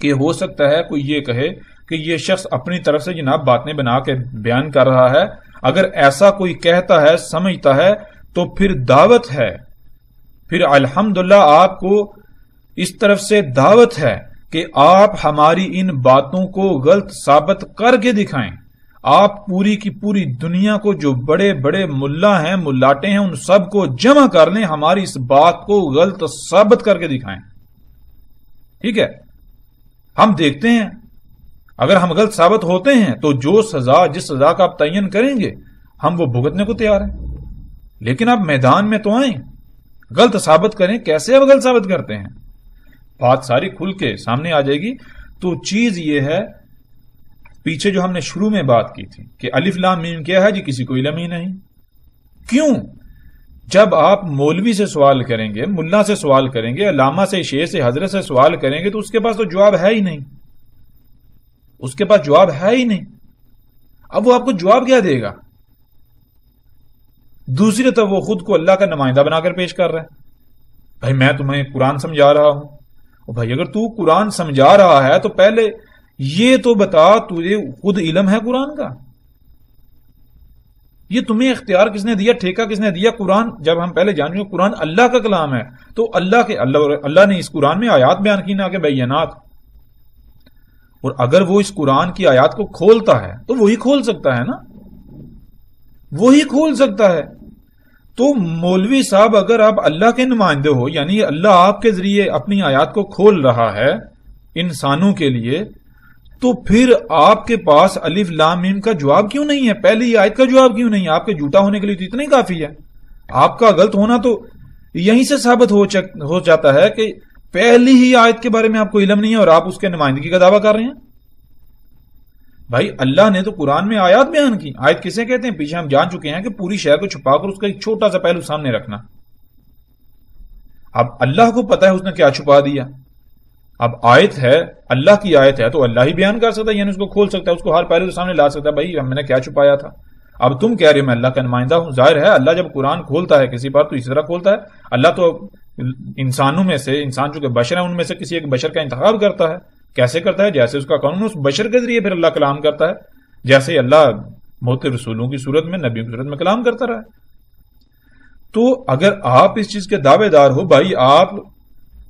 کہ ہو سکتا ہے کوئی یہ کہے کہ یہ شخص اپنی طرف سے جناب باتیں بنا کے بیان کر رہا ہے. اگر ایسا کوئی کہتا ہے، سمجھتا ہے، تو پھر دعوت ہے، پھر الحمدللہ آپ کو اس طرف سے دعوت ہے کہ آپ ہماری ان باتوں کو غلط ثابت کر کے دکھائیں. آپ پوری کی پوری دنیا کو، جو بڑے بڑے ملا ہیں، ملاٹے ہیں، ان سب کو جمع کر لیں، ہماری اس بات کو غلط ثابت کر کے دکھائیں. ٹھیک ہے؟ ہم دیکھتے ہیں اگر ہم غلط ثابت ہوتے ہیں تو جو سزا، جس سزا کا آپ تعین کریں گے، ہم وہ بھگتنے کو تیار ہیں. لیکن آپ میدان میں تو آئیں، غلط ثابت کریں. کیسے آپ غلط ثابت کرتے ہیں؟ بات ساری کھل کے سامنے آ جائے گی. تو چیز یہ ہے، پیچھے جو ہم نے شروع میں بات کی تھی کہ الف لام میم کیا ہے جی، کسی کو علم ہی نہیں. کیوں؟ جب آپ مولوی سے سوال کریں گے، ملا سے سوال کریں گے، علامہ سے، شیخ سے، حضرت سے سوال کریں گے، تو اس کے پاس تو جواب ہے ہی نہیں، اس کے پاس جواب ہے ہی نہیں. اب وہ آپ کو جواب کیا دے گا؟ دوسری طرف وہ خود کو اللہ کا نمائندہ بنا کر پیش کر رہا ہے. بھائی میں تمہیں قرآن سمجھا رہا ہوں. بھائی اگر تو قرآن سمجھا رہا ہے تو پہلے یہ تو بتا، تجھے خود علم ہے قرآن کا؟ یہ تمہیں اختیار کس نے دیا؟ ٹھیکہ کس نے دیا؟ قرآن جب ہم پہلے جان چکے قرآن اللہ کا کلام ہے، تو اللہ نے اس قرآن میں آیات بیان کی، نہ کہ بیانات. اور اگر وہ اس قرآن کی آیات کو کھولتا ہے تو وہی کھول سکتا ہے نا، وہی کھول سکتا ہے. تو مولوی صاحب اگر آپ اللہ کے نمائندے ہو، یعنی اللہ آپ کے ذریعے اپنی آیات کو کھول رہا ہے انسانوں کے لیے، تو پھر آپ کے پاس الف لام میم کا جواب کیوں نہیں ہے؟ پہلی آیت کا جواب کیوں نہیں ہے؟ آپ کے جھوٹا ہونے کے لیے تو اتنا ہی کافی ہے. آپ کا غلط ہونا تو یہیں سے ثابت ہو جاتا ہے کہ پہلی ہی آیت کے بارے میں آپ کو علم نہیں ہے اور آپ اس کے نمائندگی کا دعویٰ کر رہے ہیں. بھائی اللہ نے تو قرآن میں آیات بیان کی. آیت کسے کہتے ہیں؟ پیچھے ہم جان چکے ہیں کہ پوری شے کو چھپا کر اس کا ایک چھوٹا سا پہلو سامنے رکھنا. اب اللہ کو پتا ہے اس نے کیا چھپا دیا. اب آیت ہے، اللہ کی آیت ہے، تو اللہ ہی بیان کر سکتا ہے، یعنی اس کو کھول سکتا ہے، اس کو ہر پہلو سامنے لا سکتا ہے. بھائی میں نے کیا چھپایا تھا؟ اب تم کہہ رہے ہو میں اللہ کا نمائندہ ہوں. ظاہر ہے اللہ جب قرآن کھولتا ہے کسی پر تو اسی طرح کھولتا ہے. اللہ تو انسانوں میں سے، انسان جو کہ بشر ہیں، ان میں سے کسی ایک بشر کا انتخاب کرتا ہے. کیسے کرتا ہے؟ جیسے اس کا قانون، اس بشر کے ذریعے پھر اللہ کلام کرتا ہے، جیسے اللہ موت رسولوں کی صورت میں، نبیوں کی صورت میں کلام کرتا رہا. تو اگر آپ اس چیز کے دعوے دار ہو، بھائی آپ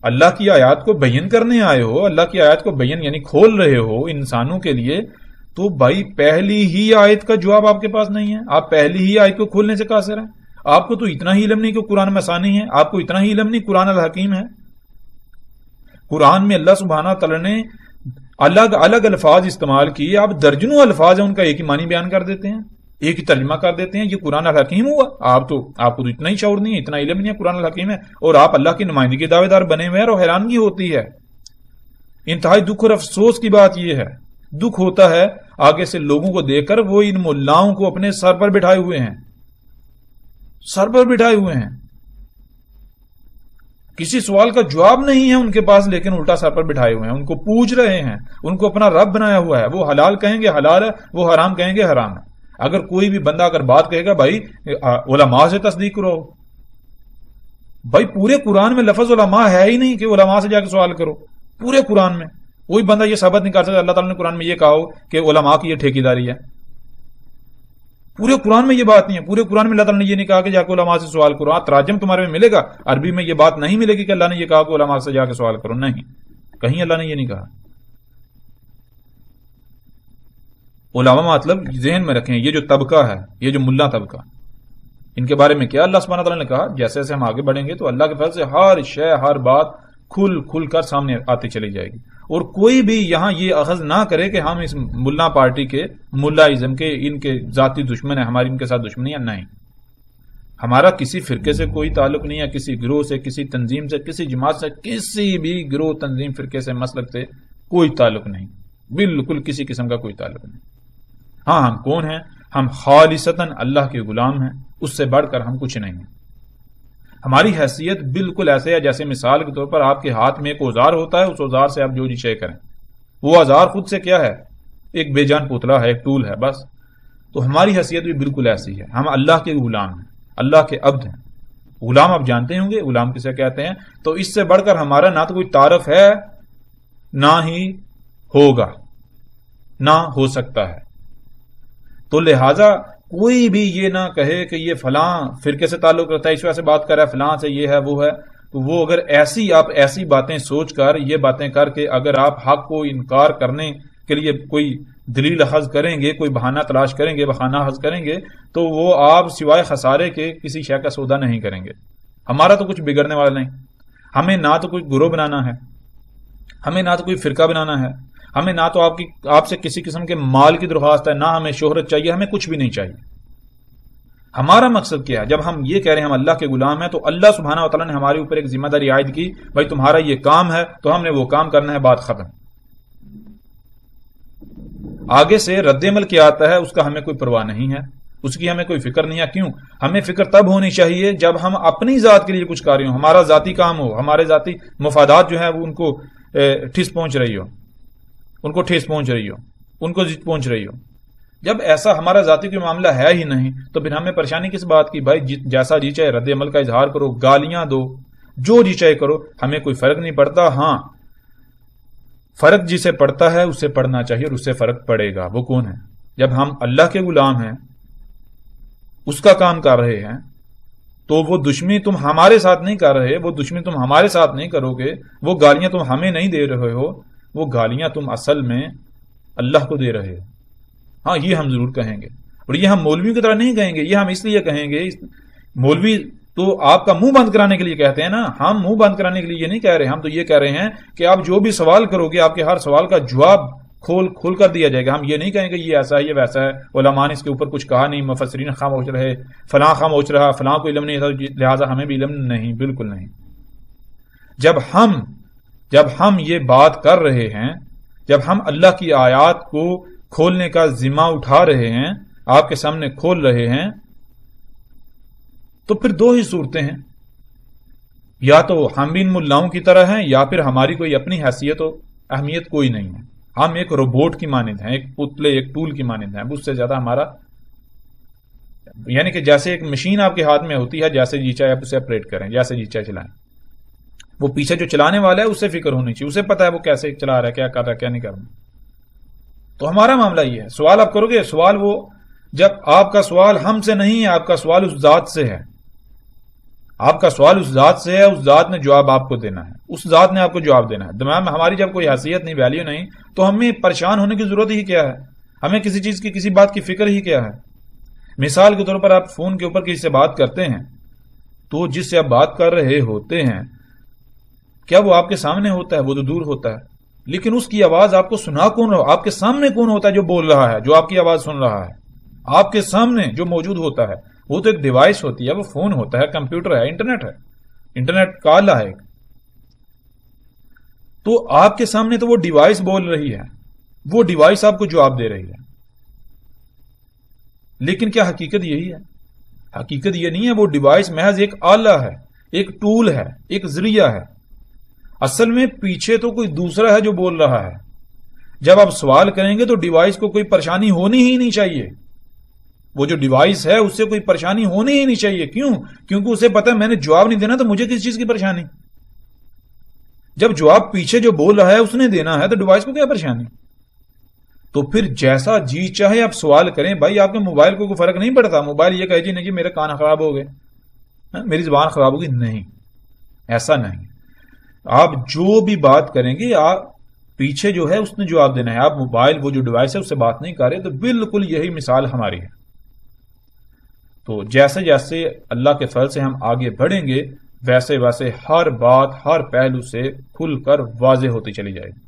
اللہ کی آیات کو بیان کرنے آئے ہو، اللہ کی آیات کو بیان یعنی کھول رہے ہو انسانوں کے لیے، تو بھائی پہلی ہی آیت کا جواب آپ کے پاس نہیں ہے. آپ پہلی ہی آیت کو کھولنے سے قاصر ہیں. آپ کو تو اتنا ہی علم نہیں کہ قرآن مسانی ہے، آپ کو اتنا ہی علم نہیں قرآن الحکیم ہے. قرآن میں اللہ سبحانہ تعالیٰ نے الگ الگ الفاظ استعمال کیے. آپ درجنوں الفاظ ہیں ان کا ایک ہی معنی بیان کر دیتے ہیں، ایک ہی ترجمہ کر دیتے ہیں. یہ قرآن الحکیم ہوا؟ آپ کو تو اتنا ہی شعور نہیں ہے، اتنا علم نہیں ہے قرآن الحکیم ہے، اور آپ اللہ کی نمائندگی کے دعوے دار بنے ہوئے ہیں. اور حیرانگی ہوتی ہے، انتہائی دکھ اور افسوس کی بات یہ ہے، دکھ ہوتا ہے آگے سے لوگوں کو دیکھ کر، وہ ان ملاؤں کو اپنے سر پر بٹھائے ہوئے ہیں، سر پر بٹھائے ہوئے ہیں. کسی سوال کا جواب نہیں ہے ان کے پاس، لیکن الٹا سر پر بٹھائے ہوئے ہیں، ان کو پوچھ رہے ہیں، ان کو اپنا رب بنایا ہوا ہے. وہ حلال کہیں گے حلال ہے، وہ حرام کہیں گے حرام ہے. اگر کوئی بھی بندہ اگر بات کہے گا بھائی علماء سے تصدیق کرو، بھائی پورے قرآن میں لفظ علماء ہے ہی نہیں کہ علماء سے جا کے سوال کرو. پورے قرآن میں کوئی بندہ یہ ثابت نہیں کر سکتا اللہ تعالیٰ نے قرآن میں یہ کہا ہو کہ علماء کی یہ ٹھیکیداری ہے. پورے قرآن میں یہ بات نہیں ہے. پورے قرآن میں اللہ تعالیٰ نے یہ نہیں کہا کہ جا کے علماء سے سوال کرو. تراجم تمہارے میں ملے گا, عربی میں یہ بات نہیں ملے گی کہ اللہ نے یہ کہا کہ علماء سے جا کے سوال کرو. نہیں, کہیں اللہ نے یہ نہیں کہا. علماء مطلب ذہن میں رکھیں, یہ جو طبقہ ہے, یہ جو ملا طبقہ, ان کے بارے میں کیا اللہ سبحانہ تعالیٰ نے کہا. جیسے جیسے ہم آگے بڑھیں گے تو اللہ کے فضل سے ہر شے, ہر بات کھل کر سامنے آتی چلی جائے گی. اور کوئی بھی یہاں یہ اخذ نہ کرے کہ ہم اس ملا پارٹی کے, ملا ازم کے, ان کے ذاتی دشمن ہیں, ہماری ان کے ساتھ دشمنی ہے. نہیں, ہمارا کسی فرقے سے کوئی تعلق نہیں ہے, کسی گروہ سے, کسی تنظیم سے, کسی جماعت سے, کسی بھی گروہ, تنظیم, فرقے سے, مسلک سے کوئی تعلق نہیں. بالکل کسی قسم کا کوئی تعلق نہیں. ہاں, ہم کون ہیں؟ ہم خالصتاً اللہ کے غلام ہیں, اس سے بڑھ کر ہم کچھ نہیں ہیں. ہماری حیثیت بالکل ایسے ہے جیسے مثال کے طور پر آپ کے ہاتھ میں ایک اوزار ہوتا ہے, اس اوزار سے آپ جو جی چاہے کریں. وہ اوزار خود سے کیا ہے؟ ایک بے جان پتلا ہے, ایک ٹول ہے بس. تو ہماری حیثیت بھی بالکل ایسی ہے. ہم اللہ کے غلام ہیں, اللہ کے عبد ہیں. غلام آپ جانتے ہوں گے غلام کسے کہتے ہیں. تو اس سے بڑھ کر ہمارا نہ تو کوئی تعارف ہے, نہ ہی ہوگا, نہ ہو سکتا ہے. تو لہذا کوئی بھی یہ نہ کہے کہ یہ فلاں فرقے سے تعلق رکھتا ہے, اس وجہ سے بات کر رہا ہے, فلاں سے یہ ہے وہ ہے. تو وہ اگر آپ ایسی باتیں سوچ کر, یہ باتیں کر کے اگر آپ حق کو انکار کرنے کے لیے کوئی دلیل اخذ کریں گے, کوئی بہانہ تلاش کریں گے, بہانہ اخذ کریں گے, تو وہ آپ سوائے خسارے کے کسی شے کا سودا نہیں کریں گے. ہمارا تو کچھ بگڑنے والا نہیں. ہمیں نہ تو کوئی گروہ بنانا ہے, ہمیں نہ تو کوئی فرقہ بنانا ہے, ہمیں نہ تو آپ سے کسی قسم کے مال کی درخواست ہے, نہ ہمیں شہرت چاہیے, ہمیں کچھ بھی نہیں چاہیے. ہمارا مقصد کیا ہے؟ جب ہم یہ کہہ رہے ہیں ہم اللہ کے غلام ہیں, تو اللہ سبحانہ و تعالیٰ نے ہمارے اوپر ایک ذمہ داری عائد کی, بھائی تمہارا یہ کام ہے تو ہم نے وہ کام کرنا ہے, بات ختم. آگے سے رد عمل کیا آتا ہے اس کا ہمیں کوئی پرواہ نہیں ہے, اس کی ہمیں کوئی فکر نہیں ہے. کیوں؟ ہمیں فکر تب ہونی چاہیے جب ہم اپنی ذات کے لیے کچھ کر رہے ہوں, ہمارا ذاتی کام ہو, ہمارے ذاتی مفادات جو ہیں وہ ان کو ٹھیس پہنچ رہی ہو, ان کو ٹھیس پہنچ رہی ہو, ان کو ضد پہنچ رہی ہو. جب ایسا ہمارا ذاتی کوئی معاملہ ہے ہی نہیں تو پھر ہمیں پریشانی کس بات کی؟ بھائی جیسا جی چاہے رد عمل کا اظہار کرو, گالیاں دو, جو جی چاہے کرو, ہمیں کوئی فرق نہیں پڑتا. ہاں, فرق جسے پڑتا ہے اس سے پڑھنا چاہیے, اور اس سے فرق پڑے گا. وہ کون ہے؟ جب ہم اللہ کے غلام ہیں, اس کا کام کر رہے ہیں, تو وہ دشمنی تم ہمارے ساتھ نہیں کر رہے, وہ دشمنی تم ہمارے ساتھ نہیں کرو گے, وہ گالیاں تم ہمیں نہیں دے رہے ہو, وہ گالیاں تم اصل میں اللہ کو دے رہے ہو. ہاں, یہ ہم ضرور کہیں گے, اور یہ ہم مولویوں کی طرح نہیں کہیں گے. یہ ہم اس لیے کہیں گے, مولوی تو آپ کا منہ بند کرانے کے لیے کہتے ہیں نا, ہم منہ بند کرانے کے لیے یہ نہیں کہہ رہے. ہم تو یہ کہہ رہے ہیں کہ آپ جو بھی سوال کرو گے, آپ کے ہر سوال کا جواب کھول کر دیا جائے گا. ہم یہ نہیں کہیں گے یہ ایسا ہے, یہ ویسا ہے, علماء نے اس کے اوپر کچھ کہا نہیں, مفسرین خاموش رہے, فلاں خاموش رہا, فلاں کو علم نہیں تھا لہٰذا ہمیں بھی علم نہیں. بالکل نہیں. جب ہم یہ بات کر رہے ہیں, جب ہم اللہ کی آیات کو کھولنے کا ذمہ اٹھا رہے ہیں, آپ کے سامنے کھول رہے ہیں, تو پھر دو ہی صورتیں ہیں, یا تو ہم بھی ان ملاؤں کی طرح ہیں, یا پھر ہماری کوئی اپنی حیثیت و اہمیت کوئی نہیں ہے. ہم ایک روبوٹ کی مانند ہیں, ایک پتلے, ایک ٹول کی مانند ہیں. اس سے زیادہ ہمارا, یعنی کہ جیسے ایک مشین آپ کے ہاتھ میں ہوتی ہے, جیسے جی چاہے آپ اسے آپریٹ کریں, جیسے جی چاہے چلائیں. وہ پیچھے جو چلانے والا ہے اسے فکر ہونی چاہیے, اسے پتا ہے وہ کیسے چلا رہا ہے, کیا کر رہا ہے, کیا نہیں کر رہا. تو ہمارا معاملہ یہ ہے. سوال آپ کرو گے, سوال وہ جب آپ کا سوال ہم سے نہیں ہے, آپ کا سوال اس ذات سے ہے. آپ کا سوال اس ذات سے ہے, اس ذات نے جواب آپ کو دینا ہے, اس ذات نے آپ کو جواب دینا ہے. دماغ میں ہماری جب کوئی حیثیت نہیں, ویلیو نہیں, تو ہمیں پریشان ہونے کی ضرورت ہی کیا ہے؟ ہمیں کسی چیز کی, کسی بات کی فکر ہی کیا ہے؟ مثال کے طور پر آپ فون کے اوپر کسی سے بات کرتے ہیں, تو جس سے آپ بات کر رہے ہوتے ہیں, کیا وہ آپ کے سامنے ہوتا ہے؟ وہ تو دور ہوتا ہے. لیکن اس کی آواز آپ کو سنا کون رہا؟ آپ کے سامنے کون ہوتا ہے جو بول رہا ہے, جو آپ کی آواز سن رہا ہے؟ آپ کے سامنے جو موجود ہوتا ہے وہ تو ایک ڈیوائس ہوتی ہے, وہ فون ہوتا ہے, کمپیوٹر ہے, انٹرنیٹ ہے, انٹرنیٹ کا آلہ ہے. تو آپ کے سامنے تو وہ ڈیوائس بول رہی ہے, وہ ڈیوائس آپ کو جواب دے رہی ہے. لیکن کیا حقیقت یہی ہے؟ حقیقت یہ نہیں ہے. وہ ڈیوائس محض ایک آلہ ہے, ایک ٹول ہے, ایک ذریعہ ہے. اصل میں پیچھے تو کوئی دوسرا ہے جو بول رہا ہے. جب آپ سوال کریں گے تو ڈیوائس کو کوئی پریشانی ہونی ہی نہیں چاہیے. وہ جو ڈیوائس ہے اس سے کوئی پریشانی ہونی ہی نہیں چاہیے. کیوں؟ کیونکہ اسے پتا ہے میں نے جواب نہیں دینا تو مجھے کس چیز کی پریشانی. جب جواب پیچھے جو بول رہا ہے اس نے دینا ہے تو ڈیوائس کو کیا پریشانی. تو پھر جیسا جی چاہے آپ سوال کریں. بھائی آپ کے موبائل کو کوئی فرق نہیں پڑتا. موبائل یہ کہے جی نہیں جی میرے کان خراب ہو گئے, میری زبان خراب ہوگی. نہیں, ایسا نہیں. آپ جو بھی بات کریں گے آپ پیچھے جو ہے اس نے جواب دینا ہے. آپ موبائل وہ جو ڈیوائس ہے اس سے بات نہیں کر رہے. تو بالکل یہی مثال ہماری ہے. تو جیسے جیسے اللہ کے فضل سے ہم آگے بڑھیں گے ویسے ویسے ہر بات ہر پہلو سے کھل کر واضح ہوتی چلی جائے گی.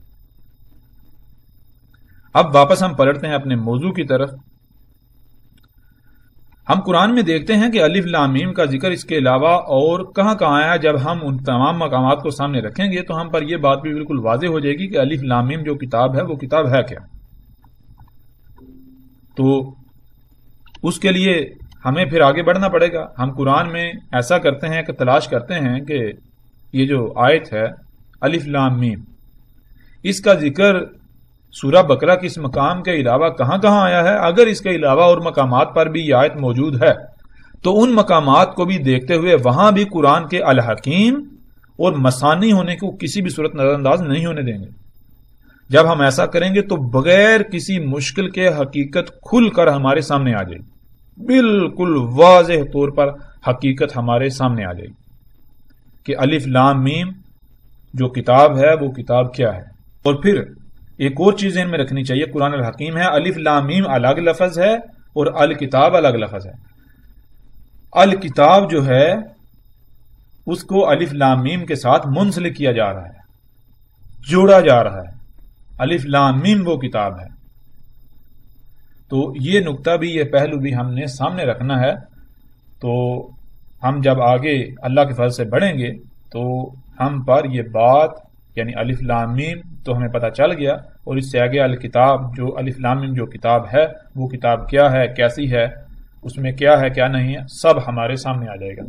اب واپس ہم پلٹتے ہیں اپنے موضوع کی طرف. ہم قرآن میں دیکھتے ہیں کہ الف لام میم کا ذکر اس کے علاوہ اور کہاں کہاں آیا. جب ہم ان تمام مقامات کو سامنے رکھیں گے تو ہم پر یہ بات بھی بالکل واضح ہو جائے گی کہ الف لام میم جو کتاب ہے وہ کتاب ہے کیا. تو اس کے لیے ہمیں پھر آگے بڑھنا پڑے گا. ہم قرآن میں ایسا کرتے ہیں کہ تلاش کرتے ہیں کہ یہ جو آیت ہے الف لام میم, اس کا ذکر سورہ بقرہ کے اس مقام کے علاوہ کہاں کہاں آیا ہے. اگر اس کے علاوہ اور مقامات پر بھی یہ آیت موجود ہے تو ان مقامات کو بھی دیکھتے ہوئے وہاں بھی قرآن کے الحکیم اور مثانی ہونے کو کسی بھی صورت نظر انداز نہیں ہونے دیں گے. جب ہم ایسا کریں گے تو بغیر کسی مشکل کے حقیقت کھل کر ہمارے سامنے آ جائے گی. بالکل واضح طور پر حقیقت ہمارے سامنے آ جائے گی کہ الف لام میم جو کتاب ہے وہ کتاب کیا ہے. اور پھر ایک اور چیز ان میں رکھنی چاہیے, قرآن الحکیم ہے, الف لام میم الگ لفظ ہے اور الکتاب الگ لفظ ہے. الکتاب جو ہے اس کو الف لام میم کے ساتھ منسلک کیا جا رہا ہے, جوڑا جا رہا ہے. الف لام میم وہ کتاب ہے. تو یہ نقطہ بھی, یہ پہلو بھی ہم نے سامنے رکھنا ہے. تو ہم جب آگے اللہ کے فضل سے بڑھیں گے تو ہم پر یہ بات یعنی الف لام میم تو ہمیں پتہ چل گیا, اور اس سے آگے الکتاب جو الف لام میم جو کتاب ہے وہ کتاب کیا ہے, کیسی ہے, اس میں کیا ہے کیا نہیں ہے, سب ہمارے سامنے آ جائے گا.